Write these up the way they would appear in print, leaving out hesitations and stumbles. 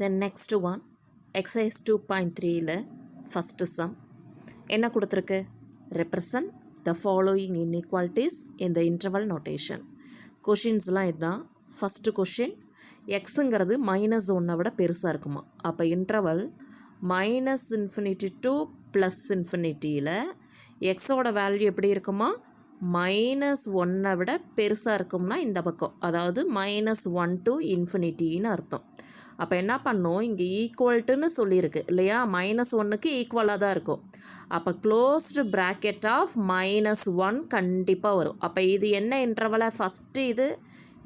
Then next one, exercise 2.3ல first sum என்ன கொடுத்துருக்கு? Represent the following inequalities in the interval notation. கொஷின்ஸ்லாம் இதுதான். First question, எக்ஸுங்கிறது minus ஒன்றை விட பெருசாக இருக்குமா? அப்போ interval minus infinity to plus இன்ஃபினிட்டியில் எக்ஸோட வேல்யூ எப்படி இருக்குமா? மைனஸ் ஒன்றை விட பெருசாக இருக்கும்னா இந்த பக்கம், அதாவது -1 to இன்ஃபினிட்டின்னு அர்த்தம். அப்போ என்ன பண்ணோம், இங்கே ஈக்குவல்ட்டுன்னு சொல்லியிருக்கு இல்லையா? -1க்கு ஈக்குவலாக தான் இருக்கும். அப்போ க்ளோஸ்டு ப்ராக்கெட் ஆஃப் -1 கண்டிப்பாக வரும். அப்போ இது என்ன இன்டர்வலை ஃபஸ்ட்டு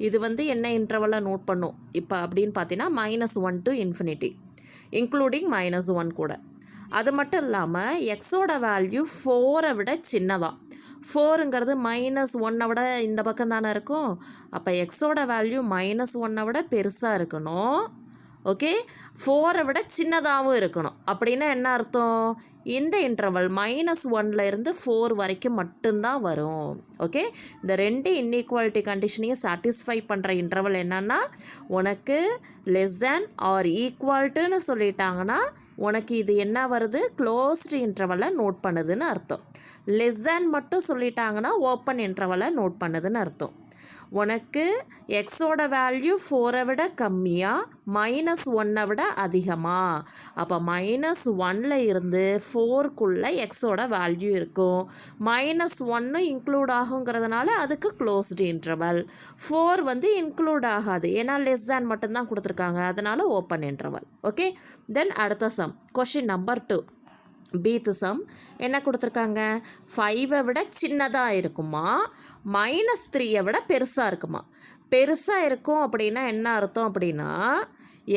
இது வந்து என்ன இன்டர்வலை நோட் பண்ணும் இப்போ அப்படின்னு பார்த்தீங்கன்னா -1 to இன்ஃபினிட்டி இன்க்ளூடிங் -1 கூட. அது மட்டும் இல்லாமல் எக்ஸோட வேல்யூ 4ஐ விட சின்னதாக, 4ங்கிறது -1ஐ விட இந்த பக்கம் தானே இருக்கும். அப்போ எக்ஸோட வேல்யூ -1ஐ விட பெருசாக இருக்கணும். ஓகே, 4ஐ விட சின்னதாகவும் இருக்கணும். அப்படின்னா என்ன அர்த்தம்? இந்த இன்டர்வல் -1ல இருந்து 4 வரைக்கும் மட்டும்தான் வரும். ஓகே, இந்த ரெண்டு இன்இக்வாலிட்டி கண்டிஷனையும் சாட்டிஸ்ஃபை பண்ணுற இன்டர்வல் என்னன்னா, உனக்கு லெஸ் தேன் ஆர் ஈக்குவல்ட்டுன்னு சொல்லிட்டாங்கன்னா உனக்கு இது என்ன வருது? க்ளோஸ்டு இன்டர்வலை நோட் பண்ணுதுன்னு அர்த்தம். லெஸ் தேன் மட்டும் சொல்லிட்டாங்கன்னா ஓப்பன் இன்டர்வலை நோட் பண்ணுதுன்னு அர்த்தம். உனக்கு எக்ஸோட வேல்யூ 4ஐ விட கம்மியாக, -1ஐ விட அதிகமாக. அப்போ -1ல இருந்து 4க்குள்ளே எக்ஸோட வேல்யூ இருக்கும். -1 இன்க்ளூட் ஆகுங்கிறதுனால அதுக்கு க்ளோஸ்டு இன்டர்வல். 4 வந்து இன்க்ளூட் ஆகாது, ஏன்னா லெஸ் தேன் மட்டும்தான் கொடுத்துருக்காங்க, அதனால் ஓப்பன் இன்டர்வல். ஓகே, தென் அடுத்த சம், கொஷின் நம்பர் 2. பீத்து சம் என்ன கொடுத்துருக்காங்க? 5ஐ விட சின்னதாக இருக்குமா, -3ஐ விட பெருசாக இருக்குமா? பெருசாக இருக்கும் அப்படின்னா என்ன அர்த்தம் அப்படின்னா,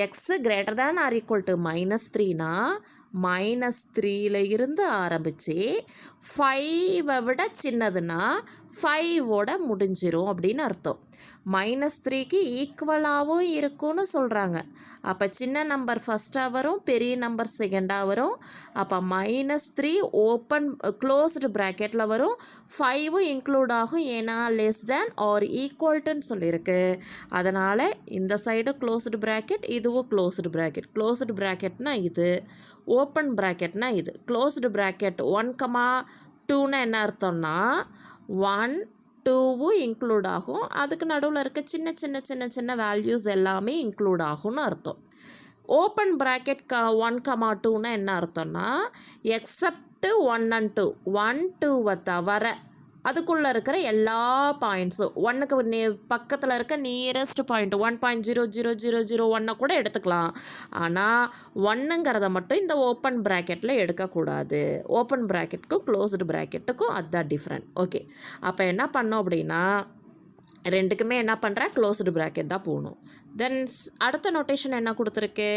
x greater than or equal to -3னா -3ல இருந்து ஆரம்பித்து 5ஐ விட சின்னதுன்னா 5ஓட முடிஞ்சிரும் அப்படின்னு அர்த்தம். -3க்கு ஈக்குவலாகவும் இருக்கும்னு சொல்கிறாங்க. அப்போ சின்ன நம்பர் ஃபஸ்ட்டாக வரும், பெரிய நம்பர் செகண்டாக வரும். அப்போ -3 ஓப்பன் க்ளோஸ்டு ப்ராக்கெட்டில் வரும், 5 இன்க்ளூட் ஆகும், ஏன்னா லெஸ் தேன் ஆர் ஈக்குவல்ட்டுன்னு சொல்லியிருக்கு. அதனால் இந்த சைடு க்ளோஸ்டு ப்ராக்கெட், இதுவும் க்ளோஸ்டு ப்ராக்கெட். க்ளோஸ்டு ப்ராக்கெட்னா இது, ஓப்பன் ப்ராக்கெட்னா இது. க்ளோஸ்டு ப்ராக்கெட் 1,2ன்னா என்ன அர்த்தம்னா 1 2வும் இன்க்ளூட் ஆகும், அதுக்கு நடுவில் இருக்க சின்ன சின்ன சின்ன சின்ன வேல்யூஸ் எல்லாமே இன்க்ளூட் ஆகும்னு அர்த்தம். ஓப்பன் ப்ராக்கெட் 1,2ன்னா என்ன அர்த்தம்னா எக்ஸப்ட் 1 and 2, 1 2வை தவிர அதுக்குள்ளே இருக்கிற எல்லா பாயிண்ட்ஸும், 1க்கு பக்கத்தில் இருக்க நியரஸ்ட் பாயிண்ட் 1.00001 கூட எடுத்துக்கலாம். ஆனால் 1ங்கிறத மட்டும் இந்த ஓப்பன் ப்ராக்கெட்டில் எடுக்கக்கூடாது. ஓப்பன் ப்ராக்கெட்டுக்கும் க்ளோஸ்டு ப்ராக்கெட்டுக்கும் அதுதான் டிஃப்ரெண்ட். ஓகே, அப்போ என்ன பண்ணோம் அப்படின்னா ரெண்டுக்குமே என்ன பண்ணுறேன்? க்ளோஸ்டு ப்ராக்கெட் தான் போகணும். தென் அடுத்த நோட்டேஷன் என்ன கொடுத்துருக்கு?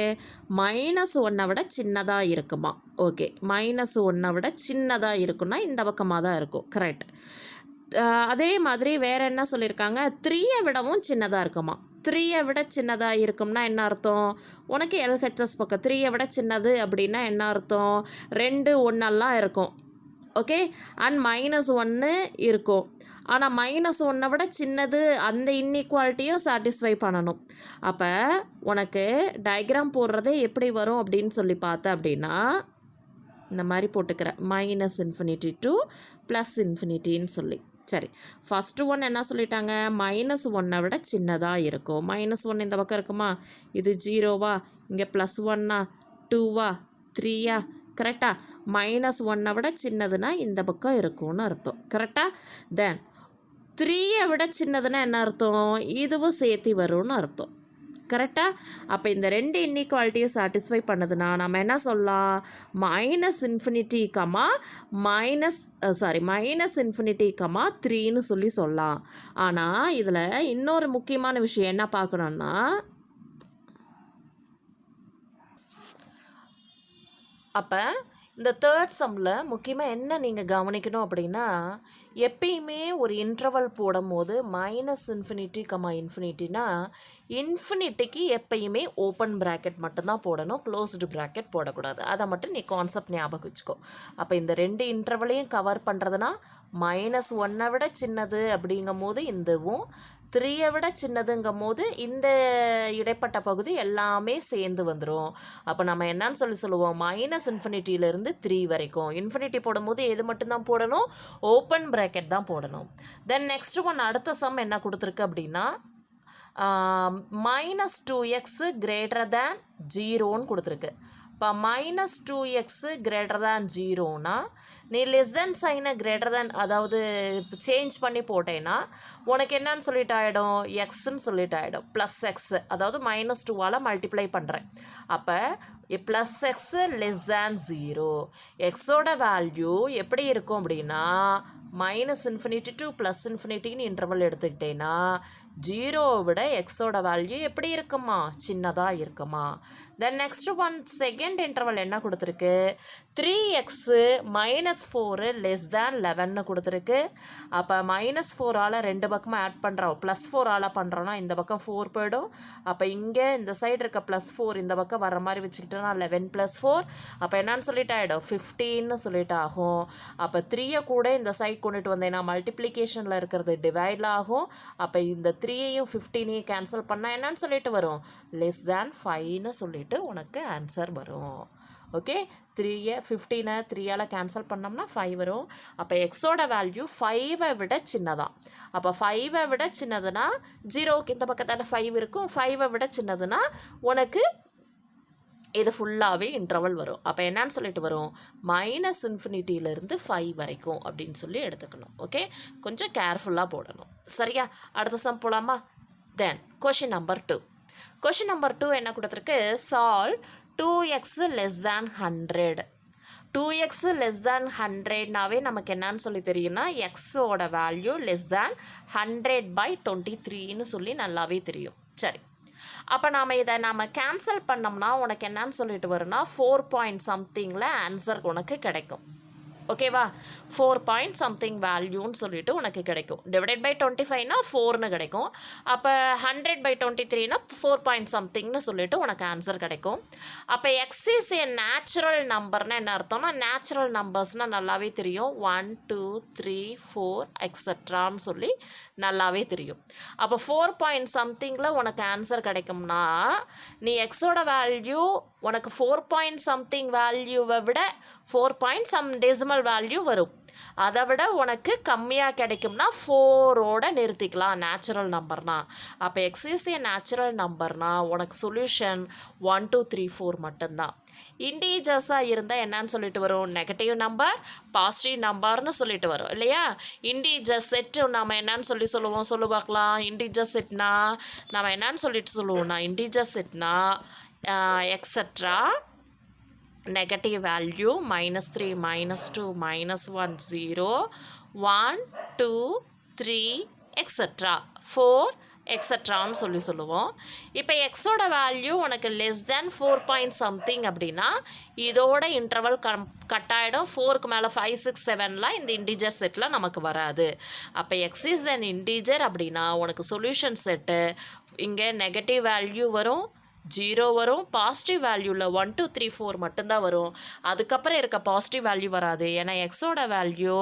-1ஐ விட சின்னதாக இருக்குமா? ஓகே, -1ஐ விட சின்னதாக இருக்குன்னா இந்த பக்கமாக தான் இருக்கும். கரெக்ட். அதே மாதிரி வேறு என்ன சொல்லியிருக்காங்க? 3ஐ விடவும் சின்னதாக இருக்குமா? 3ஐ விட சின்னதாக இருக்கும்னா என்ன அர்த்தம்? உனக்கு எல்ஹெச்எஸ் பக்கம் 3ஐ விட சின்னது அப்படின்னா என்ன அர்த்தம்? 2 1 இருக்கும். ஓகே, அண்ட் -1 இருக்கும். ஆனால் -1ஐ விட சின்னது, அந்த இன்இக்வாலிட்டியும் சாட்டிஸ்ஃபை பண்ணணும். அப்போ உனக்கு டயக்ராம் போடுறதே எப்படி வரும் அப்படின்னு சொல்லி பார்த்த அப்படின்னா இந்த மாதிரி போட்டுக்கிறேன், -∞ to +∞ சொல்லி. சரி, ஃபஸ்ட்டு ஒன் என்ன சொல்லிட்டாங்க? -1ஐ விட சின்னதாக இருக்கும். -1 இந்த பக்கம் இருக்குமா? இது 0வா? இங்கே +1ஆ? 2வா? 3யா? கரெக்டாக. -1ஐ விட சின்னதுன்னா இந்த பக்கம் இருக்கும்னு அர்த்தம். கரெக்டாக. தென் 3ஐ விட சின்னதுன்னா என்ன அர்த்தம்? இதுவும் சேர்த்து வரும்னு அர்த்தம். கரெக்டாக. அப்போ இந்த ரெண்டு இன்இக்வாலிட்டியை சாட்டிஸ்ஃபை பண்ணுதுன்னா நம்ம என்ன சொல்லலாம்? -3ன்னு சொல்லலாம். ஆனால் இதில் இன்னொரு முக்கியமான விஷயம் என்ன பார்க்கணுன்னா, அப்போ இந்த தேர்ட் சம்மில் முக்கியமாக என்ன நீங்கள் கவனிக்கணும் அப்படின்னா, எப்பயுமே ஒரு இன்டர்வல் போடும் போது -∞, இன்ஃபினிட்டிக்கு எப்பயுமே ஓப்பன் ப்ராக்கெட் மட்டும்தான் போடணும், க்ளோஸ்டு ப்ராக்கெட் போடக்கூடாது. அதை மட்டும் நீ கான்செப்ட் ஞாபகம் வச்சுக்கோ. அப்போ இந்த ரெண்டு இன்டர்வலையும் கவர் பண்ணுறதுனா -1ஐ விட சின்னது அப்படிங்கும் போது இதுவும், 3 விட சின்னதுங்கும் போது இந்த இடைப்பட்ட பகுதி எல்லாமே சேர்ந்து வந்துடும். அப்போ நம்ம என்னன்னு சொல்லுவோம், மைனஸ் இன்ஃபினிட்டியிலேருந்து 3 வரைக்கும். இன்ஃபினிட்டி போடும்போது எது மட்டும்தான் போடணும், ஓப்பன் ப்ராக்கெட் தான் போடணும். தென் நெக்ஸ்ட் ஒன் அடுத்த சம் என்ன கொடுத்துருக்கு அப்படின்னா மைனஸ் 2x கிரேட்டர் தேன் 0ன்னு கொடுத்துருக்கு. இப்போ மைனஸ் 2x கிரேட்டர் தேன் 0னா நீ லெஸ் தேன் சைனை கிரேட்டர் தேன் அதாவது சேஞ்ச் பண்ணி போட்டேன்னா உனக்கு என்னன்னு சொல்லிட்டு ஆகிடும், எக்ஸ்ன்னு சொல்லிட்டு ஆகிடும். ப்ளஸ் எக்ஸ் அதாவது மைனஸ் 2வால் மல்டிப்ளை பண்ணுறேன். அப்போ ப்ளஸ் எக்ஸ் லெஸ் தேன் 0. எக்ஸோட வேல்யூ எப்படி இருக்கும் அப்படின்னா மைனஸ் இன்ஃபினிட்டி டு ப்ளஸ் இன்ஃபினிட்டின்னு இன்டர்வல் எடுத்துக்கிட்டேன்னா 0வை விட எக்ஸோட வேல்யூ எப்படி இருக்குமா, சின்னதாக இருக்குமா. Then next one second interval என்ன கொடுத்துருக்கு, 3x மைனஸ் 4 லெஸ் தேன் 11ன்னு கொடுத்துருக்கு. அப்போ மைனஸ் 4ஆல் ரெண்டு பக்கமும் ஆட் பண்ணுறோம், ப்ளஸ் 4ஆல் பண்ணுறோன்னா இந்த பக்கம் 4 போயிடும். அப்போ இங்கே இந்த சைடு இருக்க ப்ளஸ் 4 இந்த பக்கம் வர மாதிரி வச்சுக்கிட்டோன்னா 11 + 4. அப்போ என்னன்னு சொல்லிட்டு ஆகிடும், 15ன்னு சொல்லிட்டு ஆகும். அப்போ 3யை கூட இந்த சைட் கொண்டுட்டு வந்தேன்னா மல்டிப்ளிகேஷனில் இருக்கிறது டிவைடில் ஆகும். அப்போ இந்த 3யையும் 15யையும் கேன்சல் பண்ணால் என்னன்னு சொல்லிட்டு வரும், லெஸ் தேன் 5ன்னு சொல்லிட்டு உனக்கு ஆன்சர் வரும். ஓகே, 15 3ஆல் கேன்சல் பண்ணோம்னா 5 வரும். அப்போ எக்ஸோட வேல்யூ 5வை விட சின்னதான். அப்போ 5வை விட சின்னதுன்னா 0க்கு இந்த பக்கத்தால் 5 இருக்கும், 5வை விட சின்னதுன்னா உனக்கு இது ஃபுல்லாகவே இன்டர்வல் வரும். அப்போ என்னன்னு சொல்லிட்டு வரும், மைனஸ் இன்ஃபினிட்டியிலேருந்து 5 வரைக்கும் அப்படின்னு சொல்லி எடுத்துக்கணும். ஓகே, கொஞ்சம் கேர்ஃபுல்லாக போடணும். சரியா, அடுத்த சம் போகலாமா. Then question number 2. Question number 2 என்ன கொடுத்துருக்கு, solve 2x less than 100. 2x less than 100நாவே நமக்கு என்னன்னு சொல்லி தெரியும்னா எக்ஸோட வேல்யூ லெஸ் தேன் 100/23ன்னு சொல்லி நல்லாவே தெரியும். சரி, அப்போ நாம் கேன்சல் பண்ணோம்னா உனக்கு என்னன்னு சொல்லிட்டு வரும்னா 4 பாயிண்ட் சம்திங்கில் ஆன்சர் உனக்கு கிடைக்கும். ஓகேவா, 4 பாயிண்ட் சம்திங் வேல்யூன்னு சொல்லிட்டு உனக்கு கிடைக்கும். டிவைடட் பை 25னா 4ன்னு கிடைக்கும். அப்போ 100/23னா 4 பாயிண்ட் சம்திங்னு சொல்லிட்டு உனக்கு ஆன்சர் கிடைக்கும். அப்போ எக்ஸ் இஸ் ஏ நேச்சுரல் நம்பர்னா என்ன அர்த்தம்னா, நேச்சுரல் நம்பர்ஸ்னால் நல்லாவே தெரியும், 1 2 3 4 எக்ஸட்ரான்னு சொல்லி நல்லாவே தெரியும். அப்போ 4 பாயிண்ட் சம்திங்கில் உனக்கு ஆன்சர் கிடைக்கும்னா நீ எக்ஸோட வேல்யூ உனக்கு 4 பாயிண்ட் சம்திங் வேல்யூவை விட 4 பாயிண்ட் சம் டெசிமல் வேல்யூ வரும். அதை விட உனக்கு கம்மியாக கிடைக்கும்னா 4ஓட நிறுத்திக்கலாம் நேச்சுரல் நம்பர்னா. அப்போ எக்ஸ் இஸ் ஏ நேச்சுரல் நம்பர்னா உனக்கு சொல்யூஷன் 1 2 3 4 மட்டும்தான். இண்டீஜர்ஸாக இருந்தால் என்னன்னு சொல்லிட்டு வரும், நெகட்டிவ் நம்பர் பாசிட்டிவ் நம்பர்னு சொல்லிட்டு வரும் இல்லையா. இண்டீஜர் செட்டு நம்ம என்னன்னு சொல்லுவோம், சொல்லு பார்க்கலாம். இண்டீஜர் செட்னா நம்ம என்னன்னு சொல்லிட்டு சொல்லுவோம்னா, integer செட்னா extra negative value -3 -2 -1 0 1 2 3 etc 4 எக்ஸட்ரான்னு சொல்லுவோம். இப்போ எக்ஸோட வேல்யூ உனக்கு லெஸ் தேன் 4 பாயிண்ட் சம்திங் அப்படின்னா இதோட இன்டர்வல் கட் ஆகிடும். 4க்கு மேலே 5 6 7லாம் இந்த இன்டீஜர் செட்டில் நமக்கு வராது. அப்போ எக்ஸ் இஸ் அன் இன்டீஜர் அப்படின்னா உனக்கு சொல்யூஷன் செட்டு இங்கே நெகட்டிவ் வேல்யூ வரும், 0 வரும், பாசிட்டிவ் வேல்யூவில் 1 2 3 4 மட்டும்தான் வரும். அதுக்கப்புறம் இருக்க பாசிட்டிவ் வேல்யூ வராது. ஏன்னா எக்ஸோட value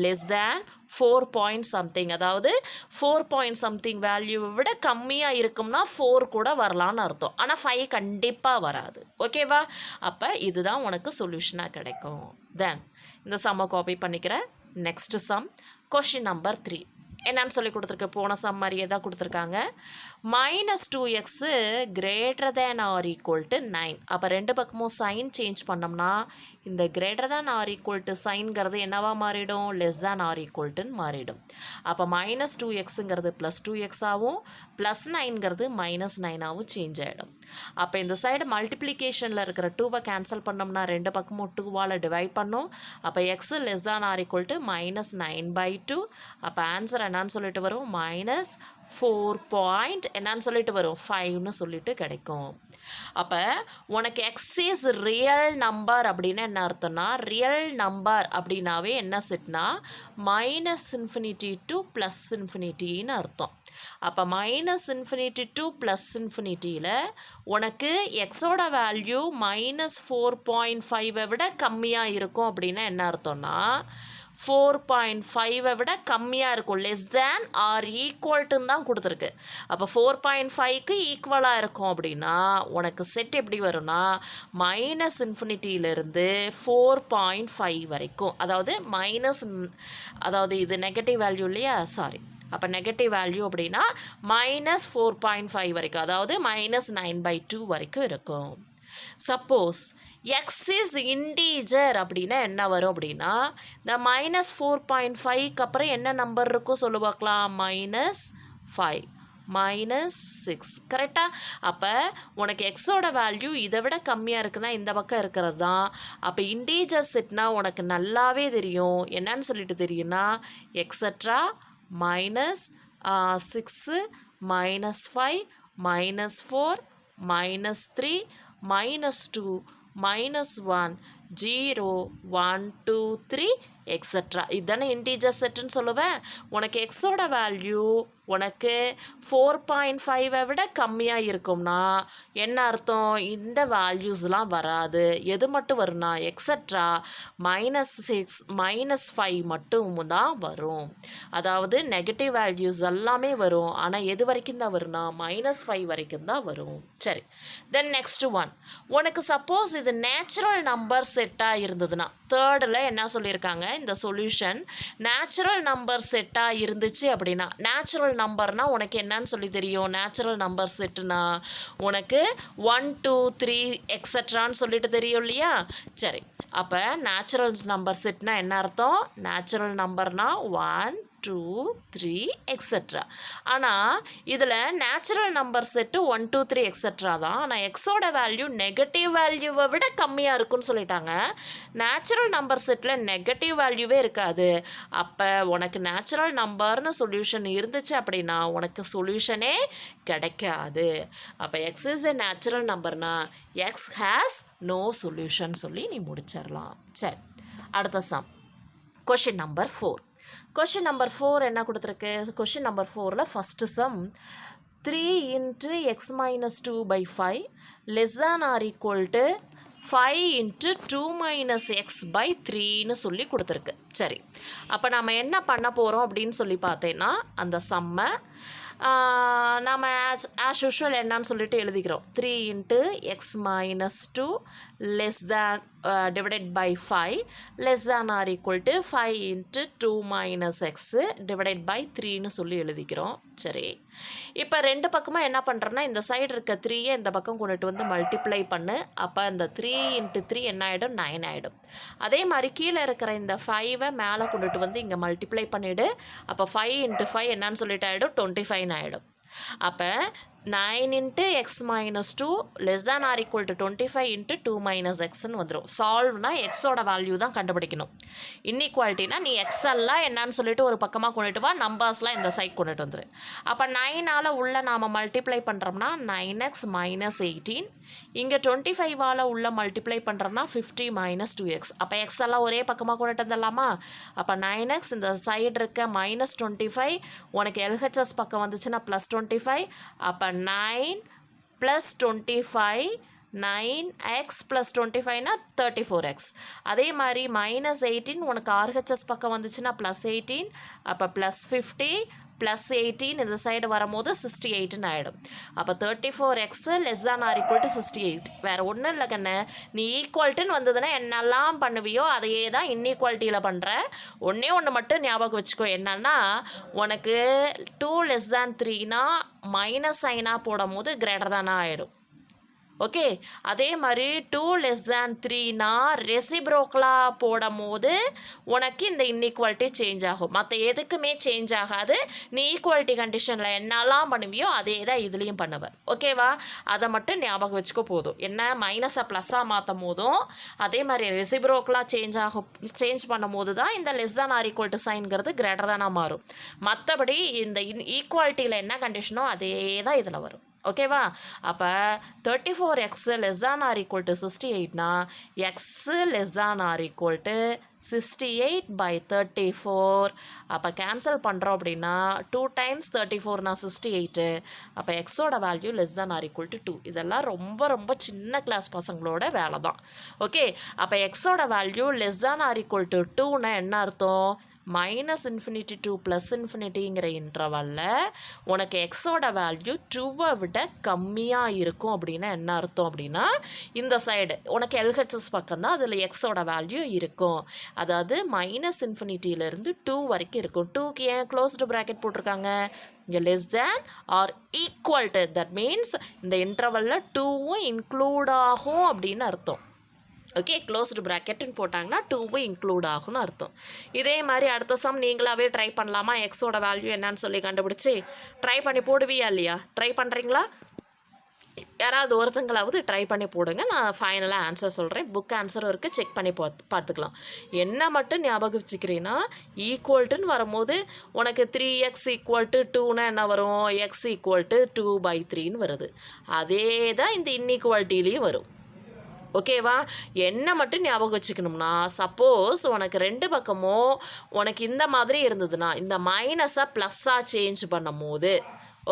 less than 4 point something, அதாவது 4 பாயிண்ட் சம்திங் வேல்யூவை விட கம்மியாக இருக்கும்னா 4 கூட வரலான்னு அர்த்தம். ஆனால் 5 கண்டிப்பாக வராது. ஓகேவா, அப்போ இதுதான் உனக்கு சொல்யூஷனாக கிடைக்கும். தென் இந்த சம்மை காப்பி பண்ணிக்கிறேன். நெக்ஸ்ட் சம் கொஷின் நம்பர் 3 என்னன்னு சொல்லி கொடுத்துருக்கு, போன சம் மாதிரியே தான் கொடுத்துருக்காங்க. -2x greater than or equal to 9. அப்போ ரெண்டு பக்கமும் சைன் சேஞ்ச் பண்ணோம்னா இந்த greater than or equal to சைன்கிறது என்னவா மாறிடும், less than or equal to மாறிடும். அப்போ -2xங்கிறது +2x ஆகும், +9ங்கிறது -9ஆகவும் சேஞ்ச் ஆகிடும். அப்போ இந்த சைடு மல்டிப்ளிகேஷனில் இருக்கிற 2வை கேன்சல் பண்ணோம்னா ரெண்டு பக்கமும் 2வால் டிவைட் பண்ணும். அப்போ x less than or equal to -9/2. அப்போ ஆன்சர் என்னன்னு சொல்லிட்டு வரும், -4 பாயிண்ட் என்னன்னு சொல்லிட்டு வரும் 5ன்னு சொல்லிட்டு கிடைக்கும். அப்போ உனக்கு எக்ஸ் இஸ் ரியல் நம்பர் அப்படின்னு என்ன அர்த்தம்னா, ரியல் நம்பர் அப்படின்னாவே என்ன செட்னா -∞ to +∞ அர்த்தம். அப்போ -∞ to +∞ உனக்கு எக்ஸோட வேல்யூ -4.5 விட கம்மியாக இருக்கும் அப்படின்னா என்ன அர்த்தம்னா 4.5 விட கம்மியாக இருக்கும், லெஸ் தேன் ஆர் ஈக்குவல்ட்டுன்னு தான் கொடுத்துருக்கு. அப்போ 4.5க்கு ஈக்குவலாக இருக்கும் அப்படின்னா உனக்கு செட் எப்படி வரும்னா மைனஸ் இன்ஃபினிட்டியிலிருந்து 4.5 வரைக்கும், அதாவது இது நெகட்டிவ் வேல்யூ இல்லையா, சாரி, அப்போ நெகட்டிவ் வேல்யூ அப்படின்னா -4.5 வரைக்கும், அதாவது -9/2 வரைக்கும் இருக்கும். சப்போஸ் எக்ஸ் இஸ் இன்டீஜர் அப்படின்னா என்ன வரும் அப்படின்னா இந்த -4.5க்கு அப்புறம் என்ன நம்பர் இருக்கும் சொல்லு பார்க்கலாம், -5 -6, கரெக்டாக? அப்போ உனக்கு எக்ஸோட வேல்யூ இதை விட கம்மியாக இருக்குன்னா இந்த பக்கம் இருக்கிறது தான். அப்போ இன்டீஜர் செட்னா உனக்கு நல்லாவே தெரியும், என்னன்னு சொல்லிட்டு தெரியும்னா எக்ஸட்ரா -6 -5 -4 -3 -2 -1 0 1 2 3 எக்ஸட்ரா. இதுதானே இன்டீஜர் செட்டுன்னு சொல்லுவேன். உனக்கு எக்ஸோட வேல்யூ உனக்கு 4.5 விட கம்மியாக இருக்கும்னா என்ன அர்த்தம், இந்த வேல்யூஸ்லாம் வராது. எது மட்டும் வரும்னா எக்ஸட்ரா -6 -5 மட்டும் தான் வரும். அதாவது நெகட்டிவ் வேல்யூஸ் எல்லாமே வரும், ஆனால் எது வரைக்கும் தான் வரும்னா -5 வரைக்கும் தான் வரும். சரி, தென் நெக்ஸ்ட் ஒன், உனக்கு சப்போஸ் இது நேச்சுரல் நம்பர் செட்டாக இருந்ததுன்னா, தேர்டில் என்ன சொல்லியிருக்காங்க, இந்த சொல்யூஷன் நேச்சுரல் நம்பர் செட்டாக இருந்துச்சு அப்படின்னா, நேச்சுரல் நம்பர்னால் உனக்கு என்னன்னு சொல்லி தெரியும், நேச்சுரல் நம்பர் செட்டுனா உனக்கு 1 2 3 எக்ஸட்ரான்னு சொல்லிட்டு தெரியும் இல்லையா. சரி, அப்போ நேச்சுரல் நம்பர் செட்னா என்ன அர்த்தம், நேச்சுரல் நம்பர்னா 1 2 3 எக்ஸட்ரா. ஆனால் இதில் நேச்சுரல் நம்பர் செட்டு 1 2 3 எக்ஸட்ரா தான். ஆனால் எக்ஸோட வேல்யூ நெகட்டிவ் வேல்யூவை விட கம்மியாக இருக்குன்னு சொல்லிட்டாங்க. நேச்சுரல் நம்பர் செட்டில் நெகட்டிவ் வேல்யூவே இருக்காது. அப்போ உனக்கு நேச்சுரல் நம்பர்னு சொல்யூஷன் இருந்துச்சு அப்படின்னா உனக்கு சொல்யூஷனே கிடைக்காது. அப்போ எக்ஸ் இஸ் எ நேச்சுரல் நம்பர்னா எக்ஸ் ஹேஸ் நோ சொல்யூஷன் சொல்லி நீ முடிச்சிடலாம். சரி, அடுத்த sum, question number 4. Question number 4 என்ன கொடுத்துருக்கு, கொஷின் நம்பர் 4ல் first sum 3 × x - 2/5 less than or equal to 5 × 2 - x/3ன்னு சொல்லி கொடுத்துருக்கு. சரி, அப்போ நம்ம என்ன பண்ண போகிறோம் அப்படின்னு சொல்லி பார்த்தேன்னா அந்த சம்மை நம்ம ஆஸ் யூஷுவல் என்னன்னு சொல்லிட்டு எழுதிக்கிறோம். 3 × x - 2 less than divided by 5 less than or equal to 5 × 2 - x divided by 3ன்னு சொல்லி எழுதிக்கிறோம். சரி, இப்போ ரெண்டு பக்கமும் என்ன பண்ணுறோன்னா இந்த சைடு இருக்க 3யை இந்த பக்கம் கொண்டுட்டு வந்து மல்டிப்ளை பண்ணு. அப்போ இந்த 3 × 3 என்ன ஆகிடும், 9 ஆகிடும். அதே மாதிரி கீழே இருக்கிற இந்த 5ஐ மேலே கொண்டுட்டு வந்து இங்கே மல்டிப்ளை பண்ணிவிடு. அப்போ 5 × 5 என்னன்னு சொல்லிட்டு ஆகிடும், 25 ஆகிடும். அப்போ 9 × x - 2 less than or equal to 25 × 2 - xன்னு வந்துடும். சால்வ்னா எக்ஸோட வேல்யூ தான் கண்டுபிடிக்கணும். இன்இக்வாலிட்டினா நீ எக்ஸெல்லாம் என்னன்னு சொல்லிட்டு ஒரு பக்கமாக கொண்டுட்டு வா, நம்பர்ஸ்லாம் இந்த சைட் கொண்டுட்டு வந்துடு. அப்போ 9ஆல் உள்ள நாம் மல்டிப்ளை பண்ணுறோம்னா 9x - 18, இங்கே 25ஆல் உள்ள மல்டிப்ளை பண்ணுறோம்னா 50 - 2x. அப்போ எக்ஸெல்லாம் ஒரே பக்கமாக கொண்டுட்டு வந்துடலாமா. அப்போ 9x இந்த சைடு இருக்க -25, உனக்கு எல்ஹெச்எஸ் பக்கம் வந்துச்சுன்னா +25. அப்போ 9 + 25 9x + 25னா 34x. அதே மாதிரி -18 உனக்கு ஆர்ஹெச்எஸ் பக்கம் வந்துச்சுன்னா +18. அப்போ +50 +18 இந்த சைடு வரும்போது 68ன்னு ஆகிடும். அப்போ 34x less than or equal to 68. வேறு ஒன்றும் இல்லை கண்ணு, நீ ஈக்குவல்ட்டுன்னு வந்ததுன்னா என்னெல்லாம் பண்ணுவியோ அதையே தான் இன்இக்வாலிட்டியில் பண்ணுற. ஒன்றே ஒன்று மட்டும் ஞாபகம் வச்சுக்கோ, என்னன்னா உனக்கு 2 less than 3னா மைனஸ் சைனாக போடும் போது கிரேட்டர் தானாக ஆகிடும். ஓகே, அதே மாதிரி 2 less than 3னா ரெசிப்ரோக்கலாக போடும் போது உனக்கு இந்த இன்இக்வாலிட்டி சேஞ்ச் ஆகும். மற்ற எதுக்குமே சேஞ்ச் ஆகாது. நீ ஈக்குவாலிட்டி கண்டிஷனில் என்னெல்லாம் பண்ணுவியோ அதே தான் இதுலேயும் பண்ணுவேன். ஓகேவா, அதை மட்டும் ஞாபகம் வச்சுக்க போதும். என்ன மைனஸை ப்ளஸ்ஸாக மாற்றும் போதும் அதே மாதிரி ரெசிப்ரோக்கலாக சேஞ்ச் பண்ணும் போது தான் இந்த less than or equal to சைன்கிறது கிரேட்டர் தானாக மாறும். மற்றபடி இந்த ஈக்குவாலிட்டியில் என்ன கண்டிஷனோ அதே தான் இதில் வரும். ஓகேவா? அப்போ 34x less than or equal to 68னா x less than or equal to 68/34. அப்போ கேன்சல் பண்ணுறோம் அப்படின்னா 2 times 34 68. அப்போ எக்ஸோட value less than or equal to 2. இதெல்லாம் ரொம்ப ரொம்ப சின்ன கிளாஸ் பசங்களோட வேலை தான். ஓகே, அப்போ எக்ஸோட value less than or equal to 2னா என்ன அர்த்தம்? -∞ to +∞ங்கிற இன்டர்வலில் உனக்கு எக்ஸோட வேல்யூ 2வை விட கம்மியாக இருக்கும் அப்படின்னா என்ன அர்த்தம் அப்படின்னா இந்த சைடு உனக்கு எல்ஹெச்எஸ் பக்கம் தான் அதில் எக்ஸோட வேல்யூ இருக்கும். அதாவது -∞லேருந்து 2 வரைக்கும் இருக்கும். 2க்கு ஏன் க்ளோஸ்டு ப்ராக்கெட் போட்டிருக்காங்க? இங்கே less than or equal to, that means இந்த இன்டர்வலில் 2வும் இன்க்ளூட் ஆகும் அப்படின்னு அர்த்தம். ஓகே, க்ளோஸ்டு ப்ராக்கெட்டுன்னு போட்டாங்கன்னா 2வும் இன்க்ளூட் ஆகும்னு அர்த்தம். இதே மாதிரி அடுத்த சம் நீங்களாவே ட்ரை பண்ணலாமா? எக்ஸோட வேல்யூ என்னன்னு சொல்லி கண்டுபிடிச்சி ட்ரை பண்ணி போடுவியா இல்லையா? ட்ரை பண்ணுறீங்களா? யாராவது ஒருத்தங்களாவது ட்ரை பண்ணி போடுங்க. நான் ஃபைனலாக ஆன்சர் சொல்கிறேன். புக் ஆன்சரும் இருக்குது, செக் பண்ணி பார்த்துக்கலாம். என்ன மட்டும் ஞாபகம் வச்சுக்கிறீன்னா ஈக்குவல்ட்டுன்னு வரும்போது உனக்கு 3x = 2னா என்ன வரும்? x = 2/3ன்னு வருது. அதே தான் இந்த இன்இக்வாலிட்டிலையும் வரும். ஓகேவா? என்ன மட்டும் ஞாபகம் வச்சுக்கணும்னா சப்போஸ் உனக்கு 2 பக்கமும் உனக்கு இந்த மாதிரி இருந்ததுன்னா இந்த மைனஸை ப்ளஸ்ஸாக சேஞ்ச் பண்ணும் போது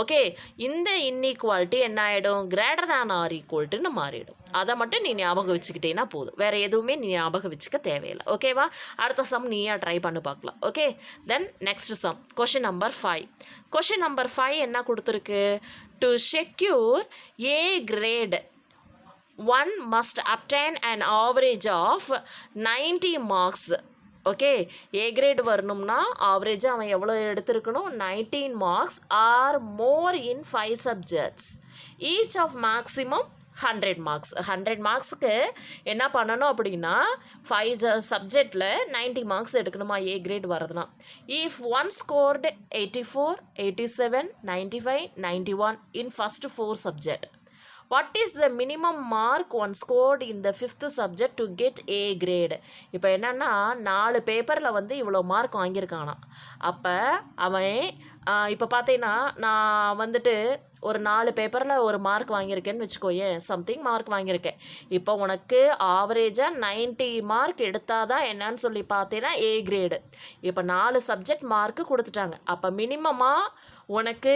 ஓகே இந்த இன்இக்வாலிட்டி என்ன ஆகிடும்? கிரேட்டர் தேன் ஆர் ஈக்குவல்ட்டுன்னு மாறிடும். அதை மட்டும் நீ ஞாபகம் வச்சுக்கிட்டேன்னா போதும். வேறு எதுவுமே நீ ஞாபகம் வச்சுக்க தேவையில்லை. ஓகேவா? அடுத்த சம் நீயா ட்ரை பண்ணி பார்க்கலாம். Okay, then next sum question number 5. Question number 5 என்ன கொடுத்துருக்கு? To secure A grade one must obtain an average of 90 marks. Okay, a grade வரணும்னா ஆவரேஜாக அவன் எவ்வளோ எடுத்திருக்கணும்? 19 marks or more in 5 subjects each of maximum 100 marks. 100 மார்க்ஸுக்கு என்ன பண்ணணும் அப்படின்னா 5 சப்ஜெக்டில் 90 மார்க்ஸ் எடுக்கணுமா ஏ கிரேட் வரதுனா? If one scored 84, 87, 95, 91 in first 4 subject, what is the minimum mark one scored in the 5th subject to get A grade? இப்போ என்னென்னா 4 பேப்பரில் வந்து இவ்வளோ மார்க் வாங்கியிருக்கானா. அப்போ அவன் இப்போ பார்த்தீங்கன்னா நான் வந்துட்டு ஒரு 4 பேப்பரில் ஒரு மார்க் வாங்கியிருக்கேன்னு வச்சுக்கோயேன், சம்திங் மார்க் வாங்கியிருக்கேன். இப்போ உனக்கு ஆவரேஜாக 90 மார்க் எடுத்தால் தான் என்னன்னு சொல்லி பார்த்தீங்கன்னா ஏ கிரேடு. இப்போ 4 சப்ஜெக்ட் மார்க்கு கொடுத்துட்டாங்க. அப்போ மினிமமாக உனக்கு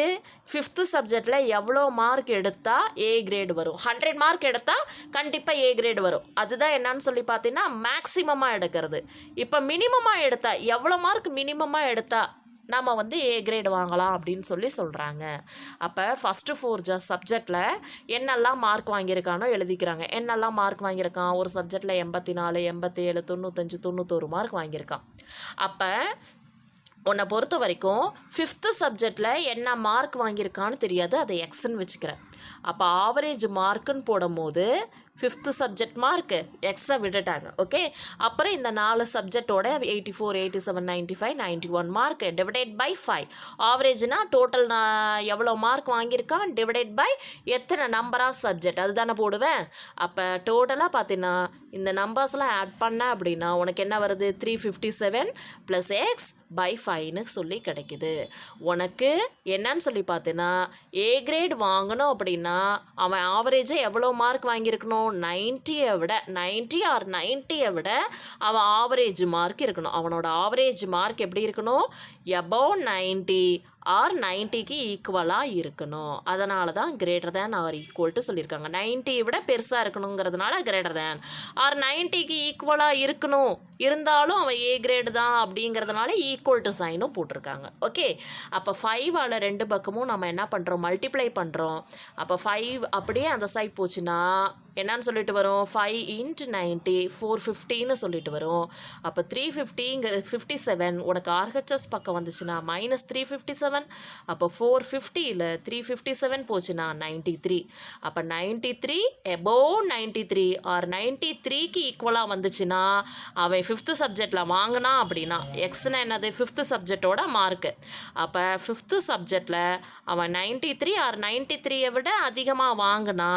5th சப்ஜெக்டில் எவ்வளோ மார்க் எடுத்தால் ஏ கிரேடு வரும்? 100 மார்க் எடுத்தால் கண்டிப்பாக ஏ கிரேடு வரும். அதுதான் என்னன்னு சொல்லி பார்த்தீங்கன்னா மேக்ஸிமமாக எடுக்கிறது. இப்போ மினிமமாக எடுத்தால் எவ்வளோ மார்க் மினிமமாக எடுத்தால் நம்ம வந்து ஏ கிரேடு வாங்கலாம் அப்படின்னு சொல்கிறாங்க. அப்போ ஃபஸ்ட்டு 4 சப்ஜெக்டில் என்னெல்லாம் மார்க் வாங்கியிருக்கானோ எழுதிக்கிறாங்க. என்னெல்லாம் மார்க் வாங்கியிருக்கான்? ஒரு சப்ஜெக்டில் 84, 87, 95, 91 மார்க் வாங்கியிருக்கான். அப்போ உன்னை பொறுத்த வரைக்கும் 5th சப்ஜெக்டில் என்ன மார்க் வாங்கியிருக்கான்னு தெரியாது, அதை எக்ஸ்ன்னு வச்சுக்கிறேன். அப்போ ஆவரேஜ் மார்க்குன்னு போடும்போது 5th சப்ஜெக்ட் மார்க்கு எக்ஸை விட்டுட்டாங்க. ஓகே, அப்புறம் இந்த 4 சப்ஜெக்டோட 84, 87, 95, 91 மார்க்கு டிவைடட் பை 5. ஆவரேஜ்னா டோட்டல் நான் எவ்வளோ மார்க் வாங்கியிருக்கான் டிவைடட் பை எத்தனை நம்பர் ஆஃப் சப்ஜெக்ட் அதுதானே போடுவேன். அப்போ டோட்டலாக பார்த்தீங்கன்னா இந்த நம்பர்ஸ்லாம் ஆட் பண்ண அப்படின்னா உனக்கு என்ன வருது? 357 + x by 5ன்னு சொல்லி கிடைக்குது. உனக்கு என்னன்னு சொல்லி பார்த்தீங்கன்னா ஏ கிரேட் வாங்கணும் அப்படின்னா அவன் ஆவரேஜாக எவ்வளோ மார்க் வாங்கியிருக்கணும்? 90 விட 90 ஆர் 90 விட அவன் ஆவரேஜ் மார்க் இருக்கணும். அவனோட ஆவரேஜ் மார்க் எப்படி இருக்கணும்? எபோவ் 90 ஆர் 90க்கு ஈக்குவலாக இருக்கணும். அதனால தான் greater than or equal to சொல்லியிருக்காங்க. 90 விட பெருசாக இருக்கணுங்கிறதுனால கிரேட்டர் தேன் ஆர் 90க்கு ஈக்குவலாக இருக்கணும். இருந்தாலும் அவன் ஏ கிரேடு தான் அப்படிங்கிறதுனால ஈக்குவல் டு சைனும் போட்டிருக்காங்க. ஓகே, அப்போ 5ஆல் 2 பக்கமும் நம்ம என்ன பண்ணுறோம்? மல்டிப்ளை பண்ணுறோம். அப்போ 5 அப்படியே அந்த சைட் போச்சுன்னா என்னன்னு சொல்லிட்டு வரும்? 5 × 90 450ன்னு சொல்லிட்டு வரும். அப்போ 350 உனக்கு ஆர்ஹெச்எஸ் பக்கம் வந்துச்சுன்னா -357. அப்போ 450ல் 357 போச்சுன்னா 93. அப்போ 93 எபோவ் 93 ஆர் 93க்கு ஈக்குவலாக வந்துச்சுன்னா அவன் 5th சப்ஜெக்டில் வாங்கினா அப்படின்னா எக்ஸ்னா என்னது? 5th சப்ஜெக்டோட mark. அப்போ 5th சப்ஜெக்டில் அவன் 93 ஆர் 93 விட அதிகமாக வாங்கினா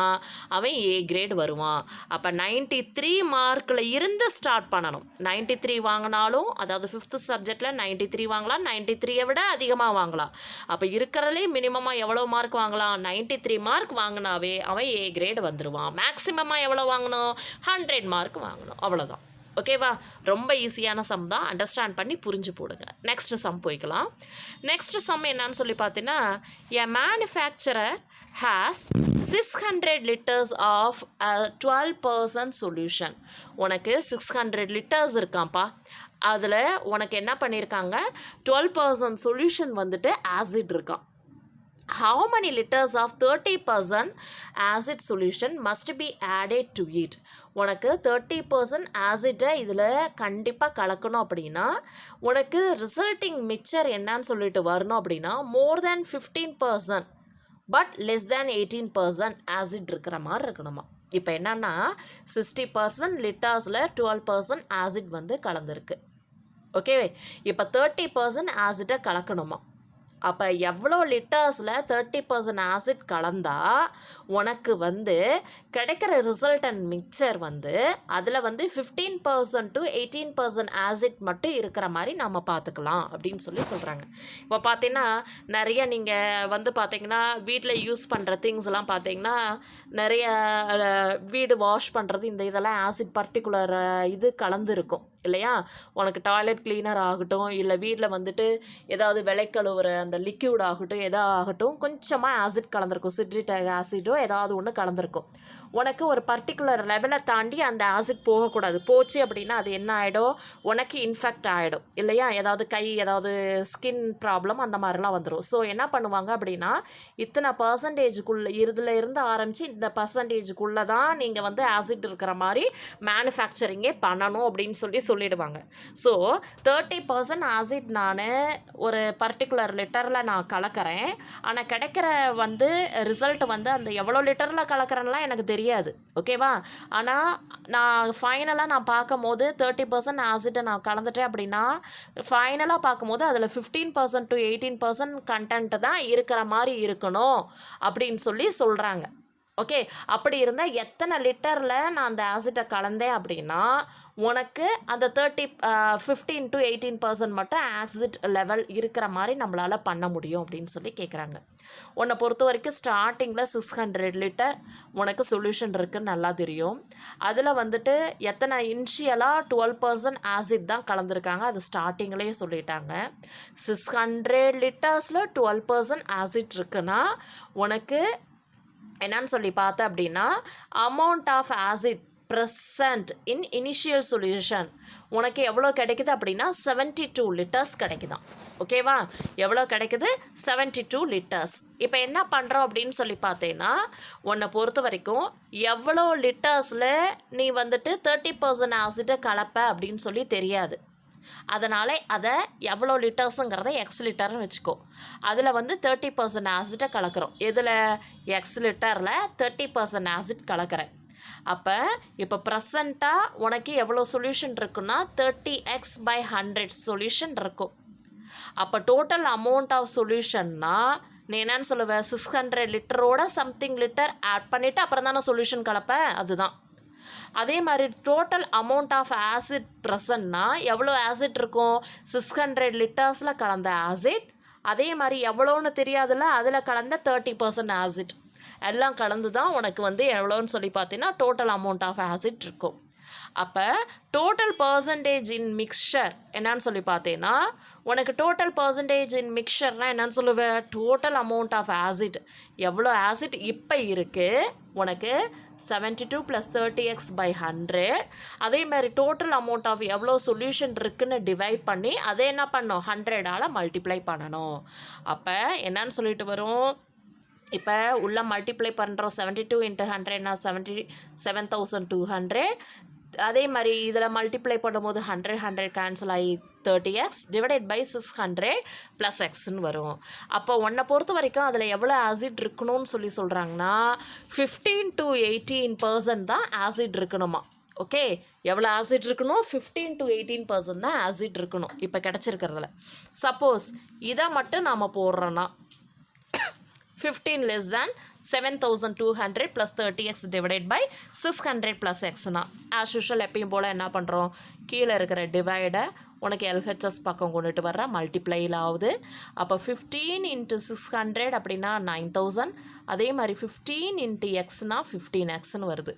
அவன் ஏ கிரேட் கிரேட் வருவான். அப்போ 93 மார்க்கில் இருந்து ஸ்டார்ட் பண்ணணும். 93 வாங்கினாலும், அதாவது 5th சப்ஜெக்டில் 93 வாங்கலாம், 93 விட அதிகமாக வாங்கலாம். அப்போ இருக்கிறதுலே மினிமமாக எவ்வளோ மார்க் வாங்கலாம்? 93 மார்க் வாங்கினாவே அவன் ஏ கிரேட் வந்துடுவான். மேக்ஸிமமாக எவ்வளோ வாங்கணும்? 100 மார்க் வாங்கணும். அவ்வளோதான். ஓகேவா? ரொம்ப ஈஸியான சம் தான். அண்டர்ஸ்டாண்ட் பண்ணி புரிஞ்சு போடுங்க. நெக்ஸ்ட் சம் போய்க்கலாம். நெக்ஸ்ட் சம் என்னன்னு சொல்லி பார்த்தீங்கன்னா, எ manufacturer has 600 liters of a 12% solution. உனக்கு 600 லிட்டர்ஸ் இருக்காம்ப்பா. அதில் உனக்கு என்ன பண்ணியிருக்காங்க? 12% சொல்யூஷன் வந்துட்டு ஆசிட் இருக்கான். How many liters of 30% acid solution must be added to it? உனக்கு 30% ஆசிட்டை இதில் கண்டிப்பாக கலக்கணும் அப்படின்னா உனக்கு ரிசல்ட்டிங் மிக்சர் என்னன்னு சொல்லிட்டு வரணும் அப்படின்னா more than 15% but less than 18% acid இருக்கிற மாதிரி இருக்கணுமா. இப்போ என்னன்னா 60% லிட்டர்ஸில் 12% ஆசிட் வந்து கலந்துருக்கு. ஓகே, இப்போ 30% ஆசிட்டை கலக்கணுமா. அப்போ எவ்வளோ லிட்டர்ஸில் 30% ஆசிட் கலந்தால் உனக்கு வந்து கிடைக்கிற ரிசல்ட் அண்ட் மிக்சர் வந்து அதில் வந்து 15% to 18% ஆசிட் மட்டும் இருக்கிற மாதிரி நம்ம பார்த்துக்கலாம் அப்படின்னு சொல்கிறாங்க. இப்போ பார்த்தீங்கன்னா நிறைய நீங்கள் வந்து பார்த்தீங்கன்னா வீட்டில் யூஸ் பண்ணுற திங்ஸ்லாம் பார்த்தீங்கன்னா நிறைய வீடு வாஷ் பண்ணுறது இந்த இதெல்லாம் ஆசிட் பர்டிகுலர் இது கலந்துருக்கும் இல்லையா. உனக்கு டாய்லெட் கிளீனர் ஆகட்டும், இல்லை வீட்டில் வந்துட்டு ஏதாவது விளைக்கழுவுற அந்த லிக்யூட் ஆகட்டும், எதாகட்டும் கொஞ்சமாக ஆசிட் கலந்துருக்கும். சிட்ரிக் ஆசிடோ ஏதாவது ஒன்று கலந்துருக்கும். உனக்கு ஒரு பர்டிகுலர் லெவலை தாண்டி அந்த ஆசிட் போகக்கூடாது. போச்சு அப்படின்னா அது என்ன ஆகிடும்? உனக்கு இன்ஃபெக்ட் ஆகிடும் இல்லையா. ஏதாவது ஏதாவது ஸ்கின் ப்ராப்ளம் அந்த மாதிரிலாம் வந்துடும். ஸோ என்ன பண்ணுவாங்க அப்படின்னா இத்தனை பர்சன்டேஜுக்குள்ளே இதில் இருந்து ஆரம்பித்து இந்த பர்சன்டேஜுக்குள்ளே தான் நீங்கள் வந்து ஆசிட் இருக்கிற மாதிரி மேனுஃபேக்சரிங்கே பண்ணணும் அப்படின்னு சொல்லிடுவாங்க. ஸோ 30% ஆசிட் நான் ஒரு பர்டிகுலர் லிட்டரில் நான் கலக்கிறேன். ஆனால் கிடைக்கிற வந்து ரிசல்ட் வந்து அந்த எவ்வளோ லிட்டரில் கலக்கிறேன்லாம் எனக்கு தெரியாது. ஓகேவா. ஆனால் நான் ஃபைனலாக நான் பார்க்கும் போது 30% ஆசிட்டை நான் கலந்துட்டேன் அப்படின்னா ஃபைனலாக பார்க்கும்போது அதில் 15% to 18% கண்டென்ட் தான் இருக்கிற மாதிரி இருக்கணும் அப்படின்னு சொல்கிறாங்க. ஓகே, அப்படி இருந்தால் எத்தனை லிட்டரில் நான் அந்த ஆசிட்டை கலந்தேன் அப்படின்னா உனக்கு அந்த 15 to 18% மட்டும் ஆசிட் லெவல் இருக்கிற மாதிரி நம்மளால் பண்ண முடியும் அப்படின்னு கேட்குறாங்க. உன்னை பொறுத்த வரைக்கும் ஸ்டார்டிங்கில் 600 லிட்டர் உனக்கு சொல்யூஷன் இருக்குதுன்னு நல்லா தெரியும். அதில் வந்துட்டு எத்தனை இனிஷியலாக 12% ஆசிட் தான் கலந்துருக்காங்க. அது ஸ்டார்டிங்லேயே சொல்லிட்டாங்க. 600 லிட்டர்ஸில் 12% ஆசிட் இருக்குன்னா உனக்கு என்னன்னு சொல்லி பார்த்தேன் அப்படின்னா amount of acid present in initial solution உனக்கு எவ்வளோ கிடைக்குது அப்படின்னா 72 லிட்டர்ஸ் கிடைக்குதான். ஓகேவா. எவ்வளோ கிடைக்குது? 72 லிட்டர்ஸ். இப்போ என்ன பண்ணுறோம் அப்படின்னு சொல்லி பார்த்தேன்னா உன்னை பொறுத்த வரைக்கும் எவ்வளோ லிட்டர்ஸில் நீ வந்துட்டு 30% ஆசிட்டை கலப்ப அப்படின்னு தெரியாது. அதனால் அதை எவ்வளோ லிட்டர்ஸுங்கிறத எக்ஸ் லிட்டர்னு வச்சுக்கோ. அதில் வந்து 30% ஆசிட்டை கலக்கிறோம். இதில் எக்ஸ் லிட்டரில் 30% ஆசிட் கலக்கிறேன். அப்போ இப்போ ப்ரெசண்ட்டாக உனக்கு எவ்வளோ சொல்யூஷன் இருக்குன்னா 30x/100 சொல்யூஷன் இருக்கும். அப்போ டோட்டல் அமௌண்ட் ஆஃப் சொல்யூஷன்னா நீ என்னன்னு சொல்லுவேன்? 600 லிட்டரோட சம்திங் லிட்டர் ஆட் பண்ணிவிட்டு அப்புறம் தானே சொல்யூஷன் கலப்பேன். அதுதான். அதே மாதிரி டோட்டல் அமௌண்ட் ஆஃப் ஆசிட் ப்ரெசன்ட்னா எவ்வளோ ஆசிட் இருக்கும்? 600 லிட்டர்ஸில் கலந்த ஆசிட். அதே மாதிரி எவ்வளோன்னு தெரியாதுல்ல, அதில் கலந்த 30% ஆசிட் எல்லாம் கலந்து தான் உனக்கு வந்து எவ்வளோன்னு சொல்லி பார்த்தீங்கன்னா டோட்டல் அமௌண்ட் ஆஃப் ஆசிட் இருக்கும். அப்போ டோட்டல் பர்சன்டேஜ் இன் மிக்சர் என்னன்னு சொல்லி பார்த்தீங்கன்னா உனக்கு டோட்டல் பர்சன்டேஜ் இன் மிக்சர்னால் என்னன்னு சொல்லுவேன்? டோட்டல் அமௌண்ட் ஆஃப் ஆசிட் எவ்வளோ ஆசிட் இப்போ இருக்குது உனக்கு 72 + 30x/100. அதே மாதிரி டோட்டல் அமௌண்ட் ஆஃப் எவ்வளோ சொல்யூஷன் இருக்குன்னு டிவைட் பண்ணி அதை என்ன பண்ணணும்? 100ஆல் மல்டிப்ளை பண்ணணும். அப்போ என்னன்னு சொல்லிட்டு வரும்? இப்போ உள்ள மல்டிப்ளை பண்ணுறோம். 72 × 100னா 77,200. அதே மாதிரி இதில் மல்டிப்ளை பண்ணும்போது 100 கேன்சல் ஆகி 30x / 600 + xன்னு வரும். அப்போ உன்னை பொறுத்த வரைக்கும் அதில் எவ்வளோ ஆசிட் இருக்கணும்னு சொல்கிறாங்கன்னா 15 to 18% தான் ஆசிட் இருக்கணுமா. ஓகே, எவ்வளோ ஆசிட் இருக்கணும்? 15 to 18% தான் ஆசிட் இருக்கணும் இப்போ கிடச்சிருக்கிறதுல. சப்போஸ் இதை மட்டும் நாம் போடுறோன்னா 15 less than 7200 plus 30x divided by 600 plus xனா as usual எப்பயும் போல் என்ன பண்ணுறோம், கீழே இருக்கிற டிவைடை உனக்கு எல்ஹெச்எஸ் பக்கம் கொண்டுட்டு வர்ற மல்டிப்ளையில் ஆகுது. அப்போ 15 into 600 அப்படின்னா 9000. அதே மாதிரி 15 into xனா 15xன்னு வருது.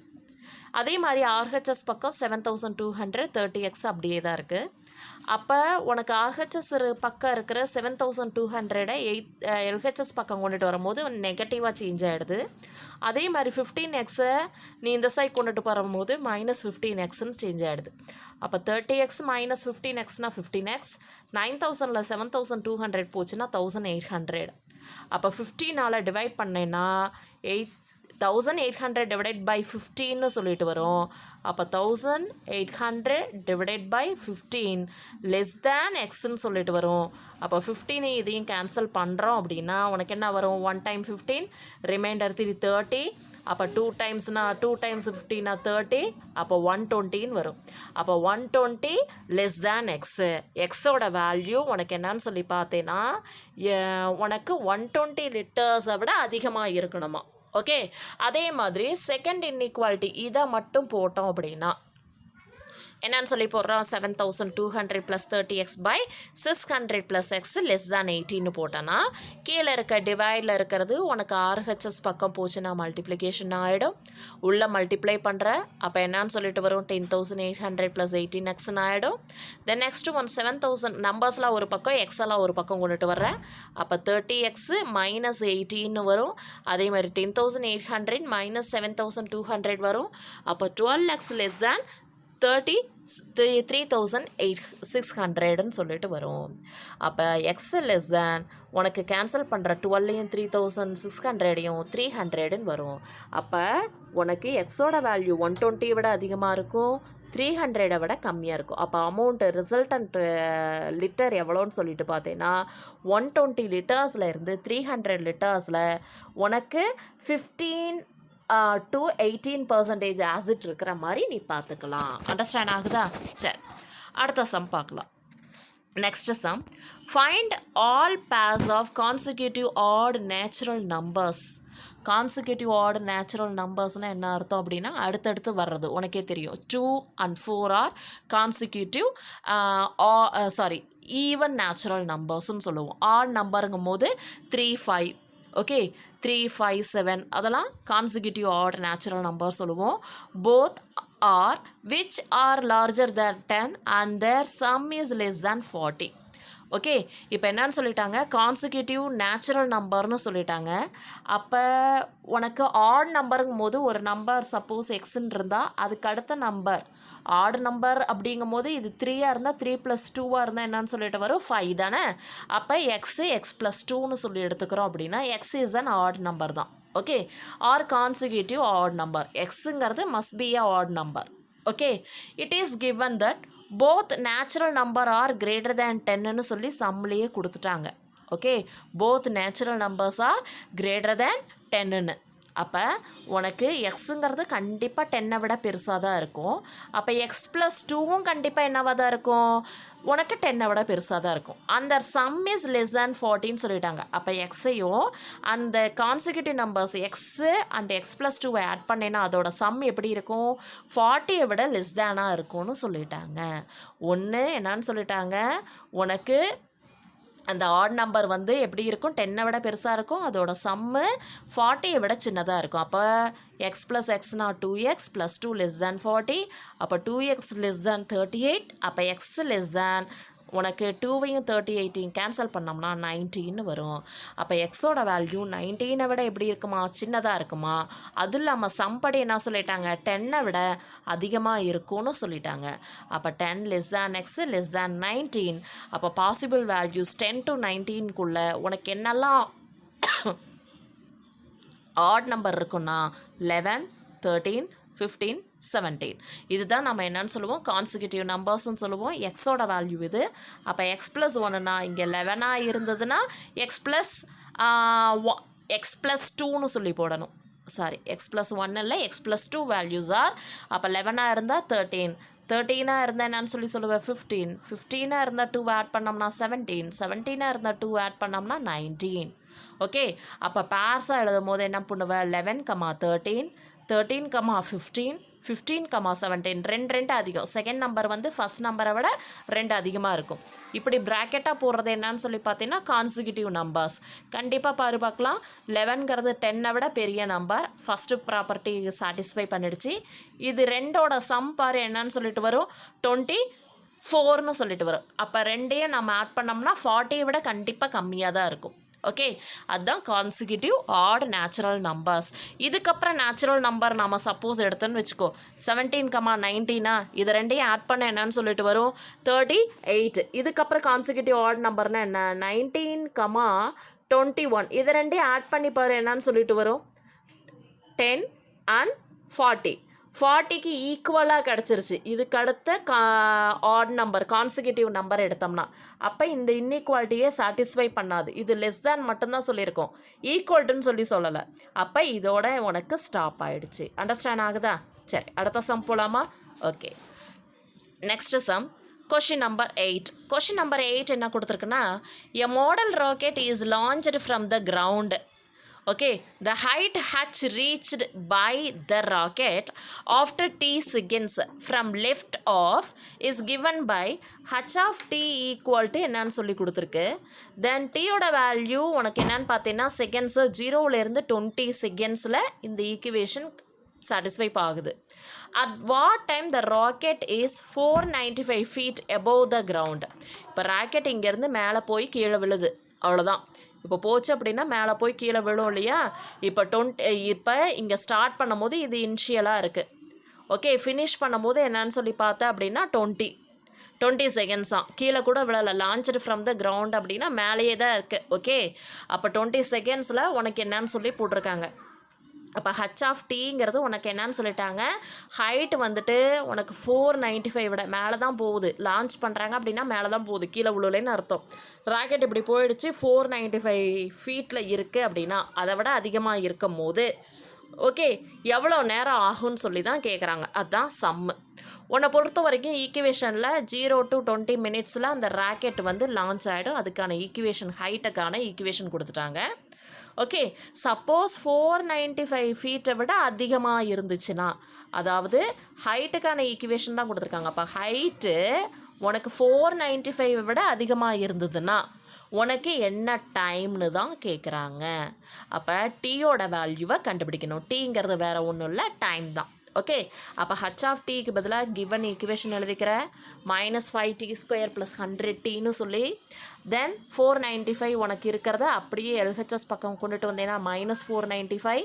அதே மாதிரி ஆர்ஹெச்எஸ் பக்கம் 7200 30x அப்படியே தான் இருக்குது. அப்போ உனக்கு ஆர்ஹெச்எஸ் பக்கம் இருக்கிற 7200 எல்ஹெச்எஸ் பக்கம் கொண்டுட்டு வரும்போது நெகட்டிவாக சேஞ்ச் ஆகிடுது. அதே மாதிரி 15xை நீ இந்த சைட் கொண்டுட்டு வரும்போது -15xன்னு சேஞ்ச் ஆகிடுது. அப்போ 30x minus 15xனா 15x, 9000ல் 7200 போச்சுன்னா 1800. அப்போ 15ஆல் டிவைட் பண்ணேன்னா 1800 divided by 15ன்னு சொல்லிட்டு வரும். அப்போ 1800 divided by 15 less than xன்னு சொல்லிட்டு வரும். அப்போ 15 இதையும் கேன்சல் பண்ணுறோம் அப்படின்னா உனக்கு என்ன வரும், 1 time 15 ரிமைண்டர் 30. அப்போ 2 times 15 30. அப்போ 120ன்னு வரும். அப்போ 120 less than x. எக்ஸோட வேல்யூ உனக்கு என்னன்னு சொல்லி பார்த்தேன்னா உனக்கு 120 லிட்டர்ஸை விட அதிகமாக இருக்கணுமா. ஓகே, அதே மாதிரி செகண்ட் இன்இக்வாலிட்டி இதை மட்டும் போட்டோம் அப்படின்னா என்னன்னு சொல்லி போடுறோம், 7200 + 30x by 600 + x less than 18ன்னு போட்டோன்னா கீழே இருக்க டிவைடில் இருக்கிறது உனக்கு ஆர்ஹெச்எஸ் பக்கம் போச்சுன்னா மல்டிப்ளிகேஷன் ஆகிடும். உள்ளே மல்டிப்ளை பண்ணுற அப்போ என்னான்னு சொல்லிட்டு வரும், 10800 + 18xன்னு ஆகிடும். தென் நெக்ஸ்ட்டு 7000 நம்பர்ஸ்லாம் ஒரு பக்கம் எக்ஸெல்லாம் ஒரு பக்கம் கொண்டுட்டு வர்றேன். அப்போ 30x - 18ன்னு வரும். அதே மாதிரி 10800 - 7200 வரும். அப்போ 12x less than 3600ன்னு சொல்லிட்டு வரும். அப்போ எக்ஸ் லெஸ் தேன் உனக்கு கேன்சல் பண்ணுற 12ஐயும் 3600ஐயும் 300ன்னு வரும். அப்போ உனக்கு எக்ஸோட வேல்யூ 120 விட அதிகமாக இருக்கும், 300 விட கம்மியாக இருக்கும். அப்போ அமௌண்ட்டு ரிசல்டன்ட் லிட்டர் எவ்வளோன்னு சொல்லிட்டு பார்த்தேன்னா 120 லிட்டர்ஸில் இருந்து 300 லிட்டர்ஸில் உனக்கு 15 to 18% ஆசிட் இருக்கிற மாதிரி நீ பார்த்துக்கலாம். அண்டர்ஸ்டாண்ட் ஆகுதா? சரி, அடுத்த சம் பார்க்கலாம். Next sum, find all pairs of consecutive odd natural numbers. Consecutive odd natural நம்பர்ஸ்னால் என்ன அர்த்தம் அப்படின்னா அடுத்தடுத்து வர்றது உனக்கே தெரியும். 2 and 4 are consecutive even natural நம்பர்ஸ்ன்னு சொல்லுவோம். ஆட் நம்பருங்கும் போது 3 5 ஓகே 3 5 7 அதெல்லாம் கான்சிக்யூட்டிவ் ஆட் நேச்சுரல் நம்பர் சொல்லுவோம். Both are which are larger than 10 and their sum is less than 40. Okay, இப்போ என்னன்னு சொல்லிட்டாங்க, கான்சிக்யூட்டிவ் நேச்சுரல் நம்பர்னு சொல்லிட்டாங்க. அப்போ உனக்கு ஆட் நம்பருங்கும் போது ஒரு நம்பர் சப்போஸ் எக்ஸ்ன்னு இருந்தால் அதுக்கு அடுத்த நம்பர் ஆட் நம்பர் அப்படிங்கும் போது இது 3ஆக இருந்தால் 3 + 2ஆக இருந்தால் என்னன்னு சொல்லிட்டு வரும் 5 தானே. அப்போ எக்ஸ் + 2ன்னு சொல்லி எடுத்துக்கிறோம் அப்படின்னா x is an odd number தான். Okay, or consecutive odd number எக்ஸுங்கிறது must be a odd number. Okay, it is given that both natural number are greater than 10ன்னு சொல்லி சம்லேயே கொடுத்துட்டாங்க. Okay, both natural numbers are greater than 10ன்னு. அப்போ உனக்கு எக்ஸுங்கிறது கண்டிப்பாக 10ஐ விட பெருசாக தான் இருக்கும். அப்போ எக்ஸ் + 2வும் கண்டிப்பாக என்னவாக தான் இருக்கும், உனக்கு 10ஐ விட பெருசாக தான் இருக்கும். அந்த சம் இஸ் லெஸ் தேன் 40ன்னு சொல்லிட்டாங்க. அப்போ எக்ஸையும் அந்த consecutive numbers x and x + 2 add பண்ணேன்னா அதோட சம் எப்படி இருக்கும், 40ஐ விட லெஸ் தேனாக இருக்கும்னு சொல்லிட்டாங்க. ஒன்று என்னன்னு சொல்லிட்டாங்க, உனக்கு அந்த ஆட் நம்பர் வந்து எப்படி இருக்கும், 10ஐ விட பெருசாக இருக்கும், அதோட சம்மு 40ஐ விட சின்னதாக இருக்கும். அப்போ x + xனா 2x + 2 less than 40. அப்போ 2x less than 38. அப்போ x less than உனக்கு 2ஐயும் 38ஐயும் கேன்சல் பண்ணோம்னா 19ன்னு வரும். அப்போ எக்ஸோட வேல்யூ 19ஐ விட எப்படி இருக்குமா, சின்னதாக இருக்குமா. அது இல்லாமல் சம்படி என்ன சொல்லிட்டாங்க, 10ஐ விட அதிகமாக இருக்கும்னு சொல்லிட்டாங்க. அப்போ 10 less than x less than 19. அப்போ பாசிபிள் வேல்யூஸ் 10 to 19க்குள்ளே உனக்கு என்னெல்லாம் ஆட் நம்பர் இருக்குன்னா 11 13 15 17. இதுதான் நம்ம என்னன்னு சொல்லுவோம், கான்சிக்யூட்டிவ் நம்பர்ஸ்ன்னு சொல்லுவோம். எக்ஸோட வேல்யூ இது. அப்போ எக்ஸ் + 1னா இங்கே 11ஆக இருந்ததுன்னா எக்ஸ் + 2ன்னு சொல்லி போடணும். சாரி, எக்ஸ் + 1 இல்லை, எக்ஸ் + 2 வேல்யூஸ் ஆர். அப்போ 11ஆக இருந்தால் 13, 13ஆக இருந்தால் என்னன்னு சொல்லுவேன் 15, 15ஆக இருந்தால் 2 ஆட் பண்ணோம்னா 17, 17ஆக இருந்தால் 2 ஆட் பண்ணோம்னா 19. ஓகே, அப்போ பேர்ஸாக எழுதும் போது என்ன பண்ணுவேன், 11, 13, 15, 15, 17 ரெண்டு அதிகம். செகண்ட் நம்பர் வந்து ஃபஸ்ட் நம்பரை விட 2 அதிகமாக இருக்கும். இப்படி ப்ராக்கெட்டாக போடுறது என்னன்னு சொல்லி பார்த்தீங்கன்னா கான்சிக்யூட்டிவ் நம்பர்ஸ். கண்டிப்பாக பார்க்கலாம், 11ங்கிறது 10 விட பெரிய நம்பர். ஃபஸ்ட்டு ப்ராப்பர்ட்டி சாட்டிஸ்ஃபை பண்ணிடுச்சு. இது ரெண்டோட சம் பாரு என்னன்னு சொல்லிட்டு வரும், 24ன்னு சொல்லிட்டு வரும். அப்போ ரெண்டையும் நம்ம ஆட் பண்ணோம்னா 40 விட கண்டிப்பாக கம்மியாக தான் இருக்கும். ஓகே, அதுதான் கான்சிக்யூட்டிவ் ஆட் நேச்சுரல் நம்பர்ஸ். இதுக்கப்புறம் நேச்சுரல் நம்பர் நம்ம சப்போஸ் எடுத்தோன்னு வச்சுக்கோ, 17, 19 இது ரெண்டையும் ஆட் பண்ண என்னன்னு சொல்லிட்டு வரும் 38. இதுக்கப்புறம் கான்சிக்யூட்டிவ் ஆட் நம்பர்னா என்ன, 19, 21 இது ரெண்டையும் ஆட் பண்ணி பாரு என்னன்னு சொல்லிட்டு வரும் 10 and 40. 40க்கு ஈக்குவலாக கிடச்சிருச்சு. இதுக்கு அடுத்த ஆட் நம்பர் கான்சிக்யூட்டிவ் நம்பர் எடுத்தோம்னா அப்போ இந்த இன்இக்வாலிட்டியே சாட்டிஸ்ஃபை பண்ணாது. இது லெஸ் தேன் மட்டும்தான் சொல்லியிருக்கோம், ஈக்குவல்ட்டுன்னு சொல்லலை. அப்போ இதோட உனக்கு ஸ்டாப் ஆகிடுச்சு. அண்டர்ஸ்டாண்ட் ஆகுதா? சரி, அடுத்த சம் போகலாமா? Okay, next sum question number 8. Question number 8 என்ன கொடுத்துருக்குன்னா, a model rocket is launched from the ground. Okay, the height h reached by the rocket after t seconds from lift off is given by h of t equal to என்னன்னு சொல்லி கொடுத்துருக்கு. தென் டீயோட value உனக்கு என்னன்னு பார்த்தீங்கன்னா seconds 0லேருந்து 20 செகண்ட்ஸில் இந்த equation satisfy ஆகுது. At what time the rocket is 495 feet above the ground. இப்போ ராக்கெட் இங்கேருந்து மேலே போய் கீழே விழுது, அவ்வளோதான். இப்போ போச்சு அப்படின்னா மேலே போய் கீழே விழும் இல்லையா. இப்போ இங்கே ஸ்டார்ட் பண்ணும் போது இது இனிஷியலாக இருக்குது. ஓகே, ஃபினிஷ் பண்ணும் போது என்னன்னு சொல்லி பார்த்தேன் அப்படின்னா 20 செகண்ட்ஸ் தான். கீழே கூட விழலை, லான்ச்டு ஃப்ரம் த கிரவுண்ட் அப்படின்னா மேலேயே தான் இருக்குது. ஓகே, அப்போ 20 செகண்ட்ஸில் உனக்கு என்னன்னு சொல்லி போட்டிருக்காங்க. அப்போ ஹச் ஆஃப் டீங்கிறது உனக்கு என்னன்னு சொல்லிட்டாங்க, ஹைட் வந்துட்டு உனக்கு 495 விட மேலே தான் போகுது. லான்ச் பண்ணுறாங்க அப்படின்னா மேலே தான் போகுது, கீழே விழுலேன்னு அர்த்தம். ராக்கெட் இப்படி போயிடுச்சு, 495 ஃபீட்டில் இருக்குது அப்படின்னா அதை விட அதிகமாக இருக்கும் போது ஓகே எவ்வளோ நேரம் ஆகும்னு சொல்லி தான் கேட்குறாங்க. அதுதான் சம்மு. உன்னை பொறுத்த வரைக்கும் ஈக்குவேஷனில் 0 to 20 minutesல அந்த ராக்கெட் வந்து லான்ச் ஆகிடும். அதுக்கான ஈக்குவேஷன், ஹைட்டுக்கான ஈக்குவேஷன் கொடுத்துட்டாங்க. ஓகே, சப்போஸ் 495 ஃபீட்டை விட அதிகமாக இருந்துச்சுன்னா, அதாவது ஹைட்டுக்கான ஈக்குவேஷன் தான் கொடுத்துருக்காங்க. அப்போ ஹைட்டு உனக்கு 495 விட அதிகமாக இருந்ததுன்னா உனக்கு என்ன டைம்னு தான் கேட்குறாங்க. அப்போ டீயோட வேல்யூவை கண்டுபிடிக்கணும். டீங்கிறது வேறு ஒன்றும் இல்லை, டைம் தான். ஓகே, அப்போ ஹச் ஆஃப் டீக்கு பதிலாக கிவன் ஈக்குவேஷன் எழுதிக்கிற -5t² + 100tன்னு சொல்லி தென் 495 உனக்கு இருக்கிறத அப்படியே எல்ஹெச்எஸ் பக்கம் கொண்டுட்டு வந்தேன்னா -495.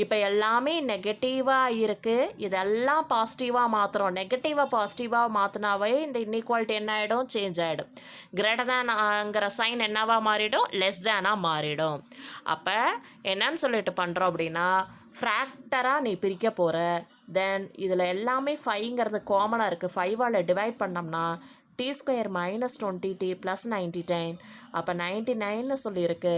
இப்போ எல்லாமே நெகட்டிவாக இருக்குது, இதெல்லாம் பாசிட்டிவாக மாற்றுறோம். நெகட்டிவாக பாசிட்டிவாக மாற்றினாவே இந்த இன்இக்வாலிட்டி என்ன ஆகிடும், சேஞ்ச் ஆகிடும். கிரேட்டர் தேன்ங்கிற சைன் என்னவாக மாறிடும், லெஸ் தேனாக மாறிடும். அப்போ என்னன்னு சொல்லிட்டு பண்ணுறோம் அப்படின்னா, ஃப்ராக்டராக நீ பிரிக்க போகிற. தென் இதில் எல்லாமே 5ங்கிறது காமனாக இருக்குது. 5ஆல் டிவைட் பண்ணோம்னா t² -20t + 99. அப்போ 99ன்னு சொல்லியிருக்கு.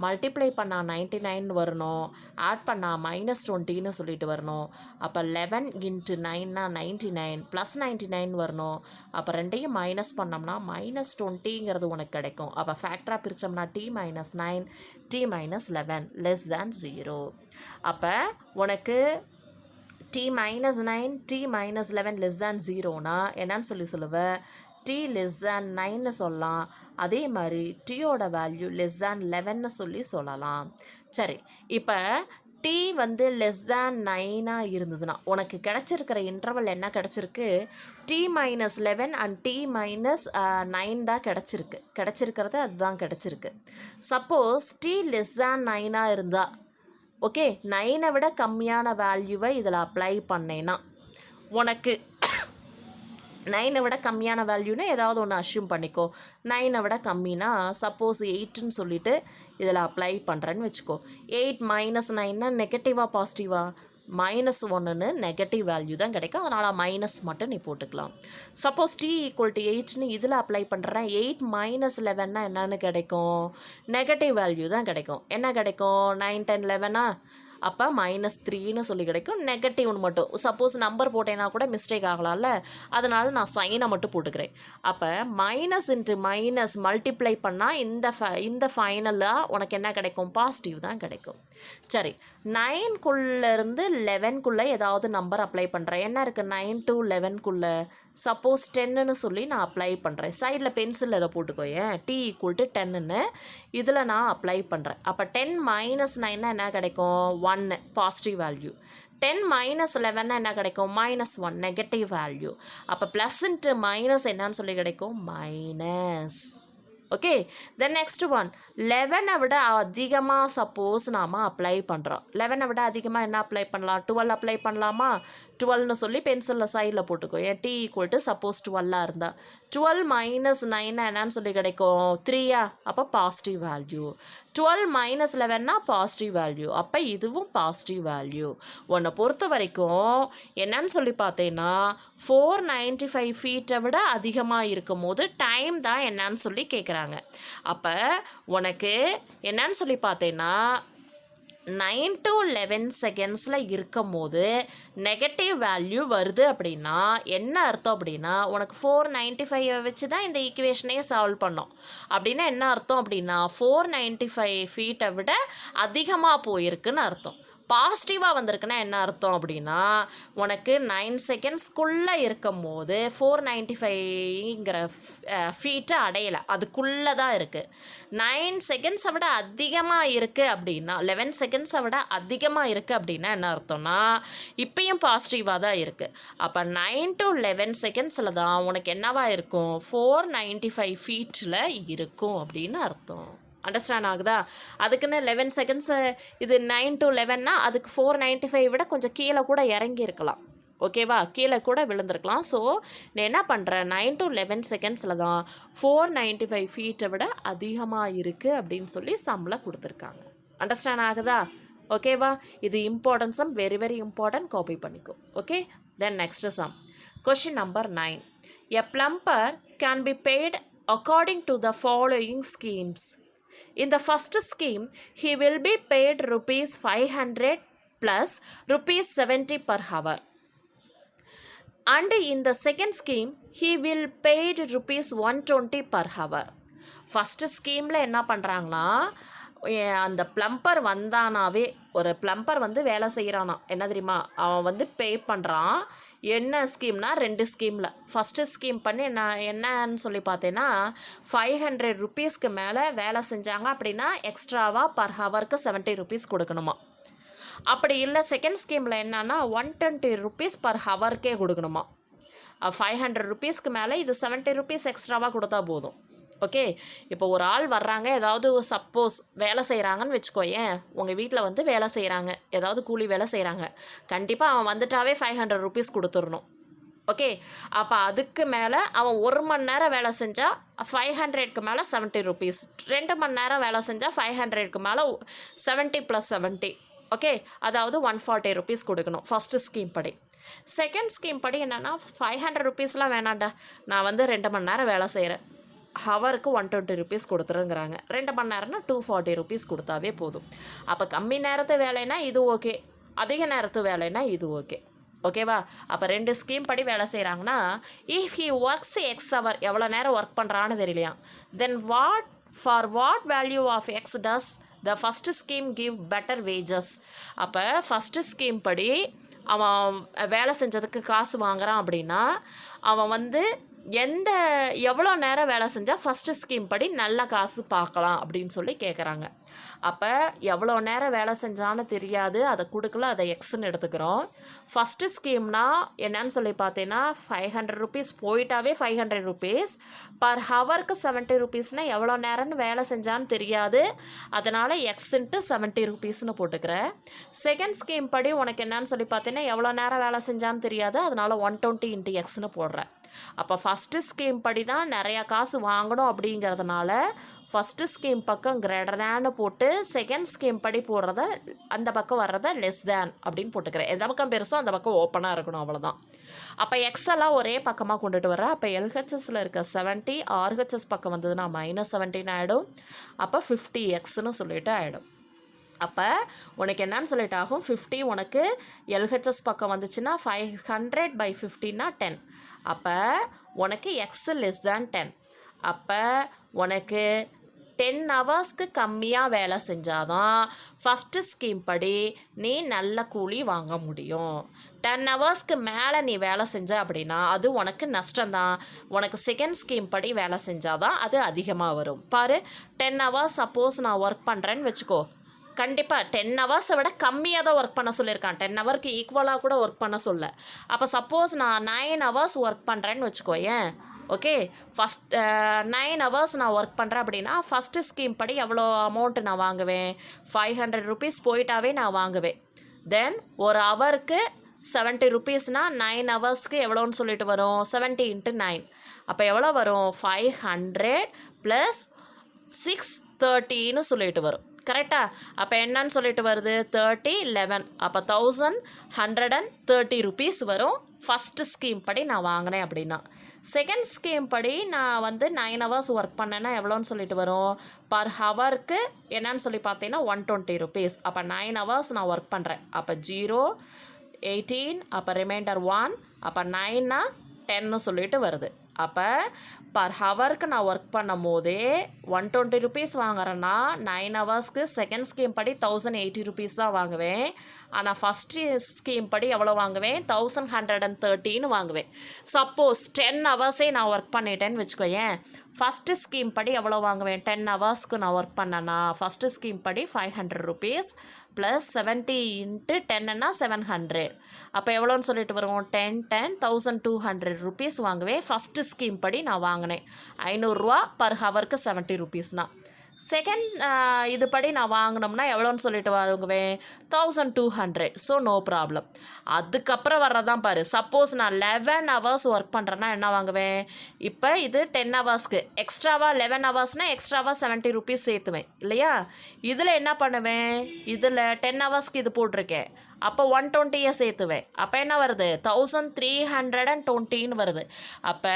மல்டிப்ளை பண்ணால் 99 வரணும், ஆட் பண்ணால் -20ன்னு சொல்லிட்டு வரணும். அப்போ 11 × 9னா 99 + 99 வரணும். அப்போ ரெண்டையும் மைனஸ் பண்ணோம்னா -20ங்கிறது உனக்கு கிடைக்கும். அப்போ ஃபேக்டராக பிரித்தோம்னா t - 9 t - 11 less than 0. அப்போ உனக்கு t - 9 t - 11 less than 0னா என்னன்னு சொல்லுவேன், t less than 9ன்னு சொல்லலாம். அதே மாதிரி டீயோட வேல்யூ less than 11ன்னு சொல்லலாம். சரி, இப்போ t வந்து less than 9ஆக இருந்ததுன்னா உனக்கு கிடச்சிருக்கிற இன்டர்வல் என்ன கிடச்சிருக்கு, t - 11 and t - 9 தான் கிடச்சிருக்கிறது அதுதான் கிடச்சிருக்கு. சப்போஸ் t less than 9ஆக இருந்தால் ஓகே, 9ஐ விட கம்மியான வேல்யூவை இதில் அப்ளை பண்ணேன்னா உனக்கு 9ஐ விட கம்மியான வேல்யூனா ஏதாவது ஒன்று அஷ்யூம் பண்ணிக்கோ. 9ஐ விட கம்மினா சப்போஸ் 8ன்னு சொல்லிட்டு இதில் அப்ளை பண்ணுறேன்னு வச்சுக்கோ. 8 - 9னா நெகட்டிவாக பாசிட்டிவாக, -1ன்னு நெகட்டிவ் வேல்யூ தான் கிடைக்கும். அதனால் மைனஸ் மட்டும் நீ போட்டுக்கலாம். சப்போஸ் t = 8ன்னு இதில் அப்ளை பண்ணுறேன், 8 - 11னா என்னன்னு கிடைக்கும், நெகட்டிவ் வேல்யூ தான் கிடைக்கும். என்ன கிடைக்கும், 9, 10, 11 அப்போ -3ன்னு சொல்லி கிடைக்கும். நெகட்டிவ்னு மட்டும் சப்போஸ் நம்பர் போட்டேன்னா கூட மிஸ்டேக் ஆகலாம்ல, அதனால் நான் சைனை மட்டும் போட்டுக்கிறேன். அப்போ மைனஸ் இன்ட்டு மைனஸ் மல்டிப்ளை பண்ணால் இந்த ஃபைனலாக உனக்கு என்ன கிடைக்கும்? பாசிட்டிவ் தான் கிடைக்கும். சரி, 9க்குள்ளேருந்து 11க்குள்ளே ஏதாவது நம்பர் அப்ளை பண்ணுறேன். என்ன இருக்குது 9 to 11க்குள்ளே? சப்போஸ் 10ன்னு சொல்லி நான் அப்ளை பண்ணுறேன். சைடில் பென்சில் இதை போட்டுக்கோயேன், t = 10ன்னு இதில் நான் அப்ளை பண்ணுறேன். அப்போ 10 - 9 என்ன கிடைக்கும்? 1 பாசிட்டிவ் வேல்யூ. 10 - 11 என்ன கிடைக்கும்? -1 நெகட்டிவ் வேல்யூ. அப்போ ப்ளஸ் இன்ட்டு மைனஸ் என்னன்னு சொல்லி கிடைக்கும்? மைனஸ். ஓகே, தென் நெக்ஸ்ட் ஒன் 11 விட அதிகமாக சப்போஸ் நாம் அப்ளை பண்ணுறோம். 11 விட அதிகமாக என்ன அப்ளை பண்ணலாம்? 12 அப்ளை பண்ணலாமா? 12ன்னு சொல்லி பென்சிலில் சைடில் போட்டுக்கோ. ஏன் t = சப்போஸ் 12 இருந்தால் 12 - 9 என்னன்னு சொல்லி கிடைக்கும்? 3யா? அப்போ பாசிட்டிவ் வேல்யூ. 12 - 11னா பாசிட்டிவ் வேல்யூ. அப்போ இதுவும் பாசிட்டிவ் வேல்யூ. உன்னை பொறுத்த வரைக்கும் என்னன்னு சொல்லி பார்த்தேன்னா 495 ஃபீட்டை விட அதிகமாக இருக்கும் போது டைம் தான் என்னன்னு சொல்லி கேட்குறாங்க. அப்போ உனக்கு என்னன்னு சொல்லி பார்த்தேன்னா 9 to 11 செகண்ட்ஸில் இருக்கும் போது நெகட்டிவ் வேல்யூ வருது அப்படின்னா என்ன அர்த்தம்? அப்படின்னா உனக்கு 495 வச்சு தான் இந்த ஈக்குவேஷனையே சால்வ் பண்ணோம். அப்படின்னா என்ன அர்த்தம்? அப்படின்னா 495 ஃபீட்டை விட அதிகமாக போயிருக்குன்னு அர்த்தம். பாசிட்டிவாக வந்திருக்குன்னா என்ன அர்த்தம்? அப்படின்னா உனக்கு 9 செகண்ட்ஸ்க்குள்ளே இருக்கும் போது 495ங்கிற ஃபீட்டை அடையலை, அதுக்குள்ளே தான் இருக்குது. 9 செகண்ட்ஸை விட அதிகமாக இருக்குது அப்படின்னா 11 செகண்ட்ஸை விட அதிகமாக இருக்குது அப்படின்னா என்ன அர்த்தம்னா இப்பயும் பாசிட்டிவாக தான் இருக்குது. அப்போ 9 to 11 செகண்ட்ஸில் தான் உனக்கு என்னவா இருக்கும்? 495 ஃபீட்டில் இருக்கும் அப்படின்னு அர்த்தம். அண்டர்ஸ்டாண்ட் ஆகுதா? அதுக்குன்னு 11 செகண்ட்ஸு இது 9 to 11னா அதுக்கு 495 விட கொஞ்சம் கீழே கூட இறங்கி இருக்கலாம். ஓகேவா? கீழே கூட விழுந்திருக்கலாம். ஸோ நான் என்ன பண்ணுறேன்? 9 to 11 செகண்ட்ஸில் தான் 495 ஃபீட்டை விட அதிகமாக இருக்குது அப்படின்னு சொல்லி சம்மில் கொடுத்துருக்காங்க. அண்டர்ஸ்டாண்ட் ஆகுதா? ஓகேவா? இது இம்பார்ட்டன்ஸும் வெரி வெரி இம்பார்ட்டன்ட், காப்பி பண்ணிக்கோ. Okay, then next sum. Question number 9. A plumber can be paid according to the following schemes. In the first scheme, he will be paid rupees 500 plus rupees 70 per hour. And in the second scheme, he will paid rupees 120 per hour. First ஸ்கீமில் என்ன பண்ணுறாங்கன்னா அந்த plumber வந்தானாவே, ஒரு plumber வந்து வேலை செய்கிறானா என்ன தெரியுமா, அவன் வந்து பே பண்ணுறான். என்ன ஸ்கீம்னா 2 ஸ்கீமில். ஃபஸ்ட்டு ஸ்கீம் பண்ணி என்னன்னு சொல்லி பார்த்தேன்னா 500 ருபீஸ்க்கு மேலே வேலை செஞ்சாங்க அப்படின்னா எக்ஸ்ட்ராவாக பர் ஹவருக்கு 70 ருபீஸ் கொடுக்கணுமா. அப்படி இல்லை செகண்ட் ஸ்கீமில் என்னன்னா 120 ருபீஸ் பர் ஹவருக்கே கொடுக்கணுமா. 500 ருபீஸ்க்கு மேலே இது 70 ருபீஸ் எக்ஸ்ட்ராவாக கொடுத்தா போதும். ஓகே, இப்போ ஒரு ஆள் வர்றாங்க, ஏதாவது சப்போஸ் வேலை செய்கிறாங்கன்னு வச்சுக்கோயேன், உங்கள் வீட்டில் வந்து வேலை செய்கிறாங்க, ஏதாவது கூலி வேலை செய்கிறாங்க, கண்டிப்பாக அவன் வந்துட்டாவே 500 ருபீஸ் கொடுத்துடணும். ஓகே, அப்போ அதுக்கு மேலே அவன் 1 மணி நேரம் வேலை செஞ்சால் 500க்கு மேலே 70 ருபீஸ், 2 மணி நேரம் வேலை செஞ்சால் 500க்கு மேலே 70 + 70. ஓகே, அதாவது 140 ருபீஸ் கொடுக்கணும் ஃபஸ்ட்டு ஸ்கீம் படி. செகண்ட் ஸ்கீம் படி என்னென்னா 500 ருபீஸ்லாம் வேணாண்டா, நான் வந்து 2 மணி நேரம் வேலை செய்கிறேன், ஹவருக்கு 120 ருபீஸ் கொடுத்துருங்கிறாங்க. 2 மணி நேரம்னா 240 ருபீஸ் கொடுத்தாவே போதும். அப்போ கம்மி நேரத்து வேலைன்னா இது ஓகே, அதிக நேரத்து வேலைன்னா இது ஓகே. ஓகேவா? அப்போ 2 ஸ்கீம் படி வேலை செய்கிறாங்கன்னா if he works x hour, எவ்வளோ நேரம் ஒர்க் பண்ணுறான்னு தெரியலையா, then for what value of x does the first scheme give better wages. அப்போ ஃபஸ்ட்டு ஸ்கீம் படி அவன் வேலை செஞ்சதுக்கு காசு வாங்குறான் அப்படின்னா அவன் வந்து எவ்வளோ நேரம் வேலை செஞ்சால் ஃபஸ்ட்டு ஸ்கீம் படி நல்ல காசு பார்க்கலாம் அப்படின்னு சொல்லி கேட்குறாங்க. அப்போ எவ்வளோ நேரம் வேலை செஞ்சான்னு தெரியாது, அதை கொடுக்கல, அதை எக்ஸ்ன்னு எடுத்துக்கிறோம். ஃபஸ்ட்டு ஸ்கீம்னா என்னன்னு சொல்லி பார்த்தீங்கன்னா 500 ருபீஸ் போயிட்டாவே 500 ருபீஸ், பர் ஹவருக்கு 70 ருபீஸ்னால் எவ்வளோ நேரம்னு வேலை செஞ்சான்னு தெரியாது, அதனால் எக்ஸ்ன்ட்டு 70 ருபீஸ்னு போட்டுக்கிறேன். செகண்ட் ஸ்கீம் படி உனக்கு என்னன்னு சொல்லி பார்த்தீங்கன்னா எவ்வளோ நேரம் வேலை செஞ்சான்னு தெரியாது, அதனால் 120 × எக்ஸ்ன்னு போடுறேன். அப்போ ஃபஸ்ட்டு ஸ்கீம் படி தான் நிறையா காசு வாங்கணும் அப்படிங்கிறதுனால ஃபஸ்ட்டு ஸ்கீம் பக்கம் கிரேட்டர் தேன்னு போட்டு செகண்ட் ஸ்கீம் படி போடுறத அந்த பக்கம் வர்றத லெஸ் தேன் அப்படின்னு போட்டுக்கிறேன். எந்த பக்கம் பெருசோ அந்த பக்கம் ஓப்பனாக இருக்கணும், அவ்வளோதான். அப்போ எக்ஸெல்லாம் ஒரே பக்கமாக கொண்டுட்டு வரேன். அப்போ எல்ஹெச்எஸில் இருக்க 70 ஆர்ஹெச்எஸ் பக்கம் வந்ததுன்னா -17 ஆகிடும். அப்போ 50 எக்ஸ்ன்னு சொல்லிட்டு ஆகிடும். அப்போ உனக்கு என்னன்னு சொல்லிட்டு ஆகும் 50 உனக்கு எல்ஹெச்எஸ் பக்கம் வந்துச்சுன்னா 500/50னா 10. அப்போ உனக்கு எக்ஸ் லெஸ் தேன் 10. அப்போ உனக்கு 10 ஹவர்ஸ்க்கு கம்மியாக வேலை செஞ்சாதான் ஃபஸ்ட்டு ஸ்கீம் படி நீ நல்ல கூலி வாங்க முடியும். 10 ஹவர்ஸ்க்கு மேலே நீ வேலை செஞ்ச அப்படின்னா அது உனக்கு நஷ்டம்தான். உனக்கு செகண்ட் ஸ்கீம் படி வேலை செஞ்சாதான் அது அதிகமாக வரும். பாரு, 10 ஹவர்ஸ் சப்போஸ் நான் ஒர்க் பண்ணுறேன்னு வச்சுக்கோ, கண்டிப்பாக 10 ஹவர்ஸை விட கம்மியாக தான் ஒர்க் பண்ண சொல்லியிருக்கான். 10 ஹவருக்கு ஈக்குவலாக கூட ஒர்க் பண்ண சொல்ல. அப்போ சப்போஸ் நான் 9 ஹவர்ஸ் ஒர்க் பண்ணுறேன்னு வச்சுக்கோ, ஏன் ஓகே, 9 ஹவர்ஸ் நான் ஒர்க் பண்ணுறேன் அப்படின்னா ஃபஸ்ட்டு ஸ்கீம் படி எவ்வளோ அமௌண்ட்டு நான் வாங்குவேன்? 500 ருபீஸ் போயிட்டாவே நான் வாங்குவேன். தென் ஒரு ஹவருக்கு 70 ருபீஸ்னால் 9 ஹவர்ஸ்க்கு எவ்வளோன்னு சொல்லிட்டு வரும்? 70 × 9. அப்போ எவ்வளோ வரும்? 500 + 630ன்னு சொல்லிட்டு வரும். கரெக்டாக? அப்போ என்னன்னு சொல்லிட்டு வருது? 30 11. அப்போ 1130 ருபீஸ் வரும் ஃபஸ்ட்டு ஸ்கீம் படி நான் வாங்கினேன் அப்படின்னா. செகண்ட் ஸ்கீம் படி நான் 9 ஹவர்ஸ் ஒர்க் பண்ணேன்னா எவ்வளோன்னு சொல்லிட்டு வரும்? பர் ஹவருக்கு என்னன்னு சொல்லி பார்த்தீங்கன்னா 120 ருபீஸ். அப்போ 9 ஹவர்ஸ் நான் ஒர்க் பண்ணுறேன். அப்போ 0 18, அப்போ ரிமைண்டர் 1, அப்போ 9னா 10ன்னு சொல்லிட்டு வருது. அப்போ பர் ஹவருக்கு நான் ஒர்க் பண்ணும் போதே 120 ருபீஸ் வாங்குறேன்னா 9 ஹவர்ஸ்க்கு செகண்ட் ஸ்கீம் படி 1080 ருபீஸ் தான் வாங்குவேன். ஆனால் ஃபஸ்ட்டு ஸ்கீம் படி எவ்வளோ வாங்குவேன்? 1130ன்னு வாங்குவேன். சப்போஸ் 10 ஹவர்ஸே நான் ஒர்க் பண்ணிட்டேன்னு வச்சுக்கோயேன், ஃபஸ்ட்டு ஸ்கீம் படி எவ்வளோ வாங்குவேன்? 10 ஹவர்ஸ்க்கு நான் ஒர்க் பண்ணேன்னா ஃபஸ்ட்டு ஸ்கீம் படி 500 ருபீஸ் ப்ளஸ் 70 × 10ன்னா 700. அப்போ எவ்வளோன்னு சொல்லிட்டு வரும்? 10 10 1200 ருபீஸ் வாங்குவேன். ஃபஸ்ட்டு ஸ்கீம் படி நான் வாங்கினேன் 500 பர் ஹவருக்கு 70 ருபீஸ்னால். செகண்ட் இது படி நான் வாங்கினோம்னா எவ்வளோன்னு சொல்லிட்டு வாங்குவேன்? 1200. So no problem. அதுக்கப்புறம் வர்றதான் பாரு. சப்போஸ் நான் 11 ஹவர்ஸ் ஒர்க் பண்ணுறேன்னா என்ன வாங்குவேன்? இப்போ இது 10 ஹவர்ஸ்க்கு எக்ஸ்ட்ராவாக 11 ஹவர்ஸ்னால் எக்ஸ்ட்ராவாக 70 ருபீஸ் சேர்த்துவேன் இல்லையா? இதில் என்ன பண்ணுவேன்? இதில் 10 ஹவர்ஸ்க்கு இது போட்டிருக்கேன். அப்போ 120 சேர்த்துவேன். அப்போ என்ன வருது? 1320ன்னு வருது. அப்போ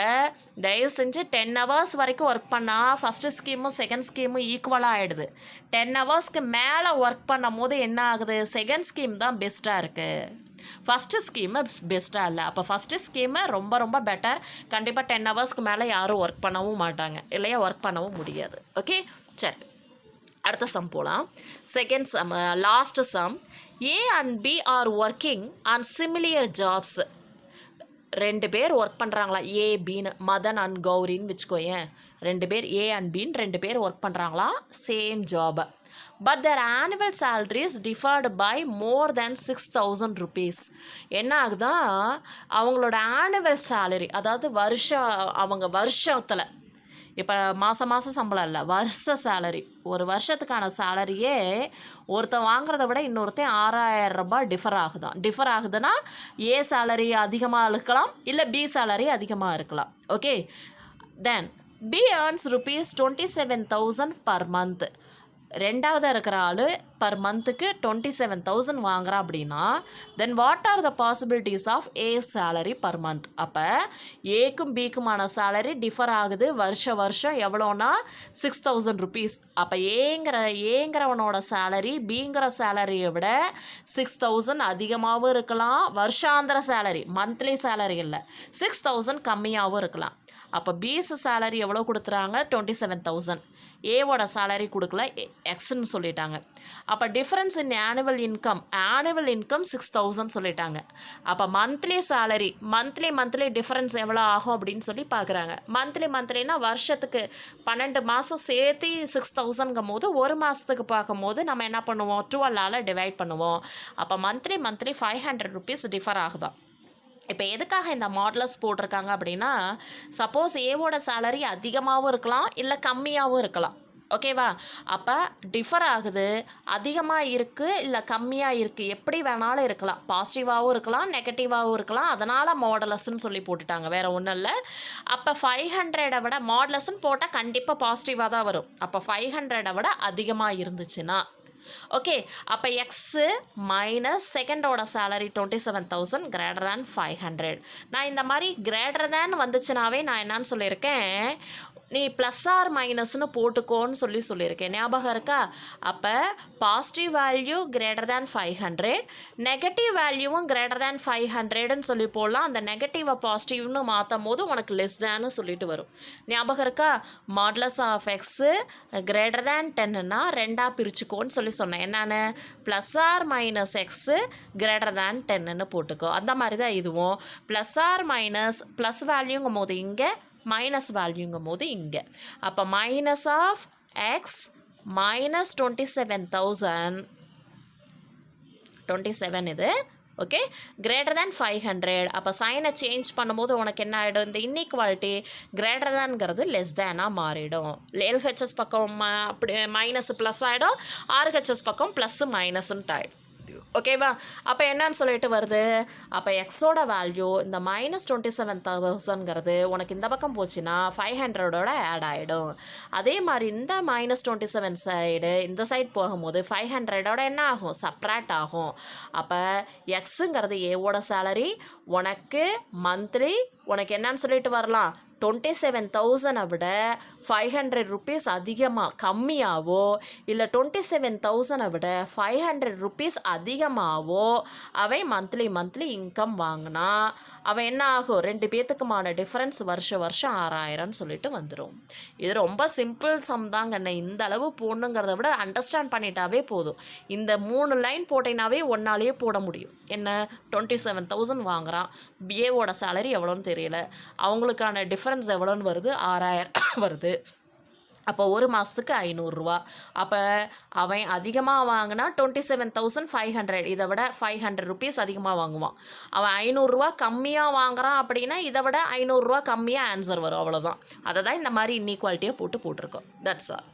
தயவு செஞ்சு 10 ஹவர்ஸ் வரைக்கும் ஒர்க் பண்ணால் ஃபஸ்ட்டு ஸ்கீமும் செகண்ட் ஸ்கீமும் ஈக்குவலாக ஆகிடுது. 10 ஹவர்ஸ்க்கு மேலே ஒர்க் பண்ணும் போது என்ன ஆகுது? செகண்ட் ஸ்கீம் தான் பெஸ்ட்டாக இருக்குது, ஃபஸ்ட்டு ஸ்கீமு பெஸ்ட்டாக இல்லை. அப்போ ஃபஸ்ட்டு ஸ்கீமு ரொம்ப ரொம்ப பெட்டர். கண்டிப்பாக 10 ஹவர்ஸ்க்கு மேலே யாரும் ஒர்க் பண்ணவும் மாட்டாங்க இல்லையா? ஒர்க் பண்ணவும் முடியாது. ஓகே, சரி, அடுத்த சம் போகலாம். Second sum, last some. A and B are working on similar jobs. 2 பேர் ஒர்க் பண்ணுறாங்களா? ஏ பின்னு, மதன் அண்ட் கௌரின்னு வச்சுக்கோயேன். 2 பேர் ஏ அண்ட் பின்னு 2 பேர் ஒர்க் பண்ணுறாங்களா சேம் ஜாபை. But their annual salaries differed by more than 6000 rupees. என்ன ஆகுதா? அவங்களோட ஆனுவல் சேலரி, அதாவது அவங்க வருஷத்தில், இப்போ மாதம் சம்பளம் இல்லை, வருஷ சேலரி, ஒரு வருஷத்துக்கான சேலரியே ஒருத்தன் வாங்குறத விட இன்னொருத்தன் 6000 ரூபாய் டிஃபர் ஆகுதுன்னா ஏ சேலரி அதிகமாக இருக்கலாம், இல்லை பி சேலரி அதிகமாக இருக்கலாம். ஓகே, தென் பி earns ₹27,000 per month. ரெண்டாவது இருக்கிற ஆள் பர் மந்த்துக்கு 27,000 வாங்குறான் அப்படின்னா then what are the possibilities of a salary per month? அப்போ ஏக்கும் பிக்குமான சேலரி டிஃபர் ஆகுது வருஷம் எவ்வளோனா 6000 ருபீஸ். அப்போ ஏங்கிறவனோட சேலரி பிங்கிற சேலரியை விட 6000 அதிகமாகவும் இருக்கலாம், வருஷாந்திர சேலரி மந்த்லி சேலரி இல்லை 6000 கம்மியாகவும் இருக்கலாம். அப்போ பிஸ் சேலரி எவ்வளோ கொடுத்துறாங்க? 27,000. ஏவோட சேலரி கொடுக்கல, எக்ஸ்ன்னு சொல்லிட்டாங்க. அப்போ டிஃப்ரென்ஸ் இன் ஆனுவல் இன்கம் 6000 சொல்லிட்டாங்க. அப்போ மந்த்லி சேலரி மந்த்லி டிஃப்ரென்ஸ் எவ்வளோ ஆகும் அப்படின்னு சொல்லி பார்க்குறாங்க. மந்த்லினா வருஷத்துக்கு 12 மாதம் சேர்த்து 6000ங்கும் போது ஒரு மாதத்துக்கு பார்க்கும்போது நம்ம என்ன பண்ணுவோம்? 12ஆல் டிவைட் பண்ணுவோம். அப்போ மந்த்லி 500 ருபீஸ் டிஃபர் ஆகுதான். இப்போ எதுக்காக இந்த மாடலஸ் போட்டிருக்காங்க அப்படின்னா, சப்போஸ் ஏவோட சேலரி அதிகமாகவும் இருக்கலாம், இல்லை கம்மியாகவும் இருக்கலாம். ஓகேவா? அப்போ டிஃபர் ஆகுது, அதிகமாக இருக்குது இல்லை கம்மியாக இருக்குது, எப்படி வேணாலும் இருக்கலாம், பாசிட்டிவாகவும் இருக்கலாம் நெகட்டிவாகவும் இருக்கலாம். அதனால் மாடலஸ்ன்னு சொல்லி போட்டுட்டாங்க, வேறு ஒன்றும் இல்லை. அப்போ 500 விட மாடலஸ்ன்னு போட்டால் கண்டிப்பாக பாசிட்டிவாக தான் வரும். அப்போ 500 விட அதிகமாக இருந்துச்சுன்னா ஓகே. அப்போ எக்ஸு மைனஸ் செகண்டோட சேலரி 27,000 கிரேட்டர் தேன் 500. நான் இந்த மாதிரி கிரேட்டர் தேன் வந்துச்சுனாவே நான் என்னான்னு சொல்லியிருக்கேன், நீ ப்ளஸ் ஆர் மைனஸ்னு போட்டுக்கோன்னு சொல்லியிருக்கேன் ஞாபகம் இருக்கா? அப்போ positive value greater than 500, negative வேல்யூவும் கிரேட்டர் தேன் 500ன்னு சொல்லி போடலாம். அந்த நெகட்டிவை பாசிட்டிவ்னு மாற்றும் போது உனக்கு லெஸ் தேன்னு சொல்லிட்டு வரும். ஞாபகம் இருக்கா? Modulus of x greater than 10ன்னா ரெண்டாக பிரிச்சுக்கோன்னு சொன்னேன். என்னென்னு plus or minus x greater than 10ன்னு போட்டுக்கோ. அந்த மாதிரி தான் இதுவும் ப்ளஸ் ஆர் மைனஸ் ப்ளஸ் வேல்யூங்கும் போது இங்கே மைனஸ் வேல்யூங்கும் போது இங்கே. அப்போ மைனஸ் ஆஃப் எக்ஸ் மைனஸ் 27 இது. Okay, greater than 500. அப்போ சைனை சேஞ்ச் பண்ணும்போது உனக்கு என்ன ஆகிடும்? இந்த இன்இக்வாலிட்டி கிரேட்டர் தேன்ங்கிறது லெஸ் தேனாக மாறிடும். எல்ஹெச்எஸ் பக்கம் அப்படி மைனஸ் ப்ளஸ் ஆகிடும், ஆர்ஹெச்எஸ் பக்கம் ப்ளஸ்ஸு மைனஸ்ன்ட்டு ஆகிடும். ஓகேவா? அப்போ என்னன்னு சொல்லிட்டு வருது? அப்போ எக்ஸோட வேல்யூ இந்த மைனஸ் 27,000ங்கிறது உனக்கு இந்த பக்கம் போச்சுன்னா 500ஓட ஆட் ஆகிடும். அதே மாதிரி இந்த மைனஸ் 27 சைடு இந்த சைடு போகும்போது 500ஓட என்ன ஆகும்? சப்ராக்ட் ஆகும். அப்போ எக்ஸுங்கிறது ஏவோட சேலரி, உனக்கு மந்த்லி உனக்கு என்னன்னு சொல்லிட்டு வரலாம்? 27,000 விட 500 ருபீஸ் அதிகமாக கம்மியாகவோ இல்லை 27,000 விட 500 ருபீஸ் அதிகமாகவோ அவன் மந்த்லி இன்கம் வாங்கினா அவன் என்ன ஆகும்? ரெண்டு பேர்த்துக்குமான டிஃப்ரென்ஸ் வருஷம் 6,000ன்னு சொல்லிட்டு வந்துடும். இது ரொம்ப சிம்பிள் சம் தாங்க. இந்த அளவு போடணுங்கிறத விட அண்டர்ஸ்டாண்ட் பண்ணிட்டாவே போதும். இந்த 3 லைன் போட்டினாவே ஒன்னாலேயே போட முடியும். என்ன 27,000 வாங்குறான், பிஏவோட சேலரி எவ்வளோன்னு தெரியல, அவங்களுக்கான டிஃப்ரென்ஸ் எவ்வளோன்னு வருது? 6,000 வருது. அப்போ ஒரு மாதத்துக்கு 500 அப்போ அவன் அதிகமாக வாங்கினா 27,500, இதை விட 500 ருபீஸ் அதிகமாக வாங்குவான். அவன் 500 கம்மியாக வாங்குறான் அப்படின்னா இதை விட 500 கம்மியாக ஆன்சர் வரும். அவ்வளோதான். அதை தான் இந்த மாதிரி இன்இக்வாலிட்டியை போட்டிருக்கோம். That's all.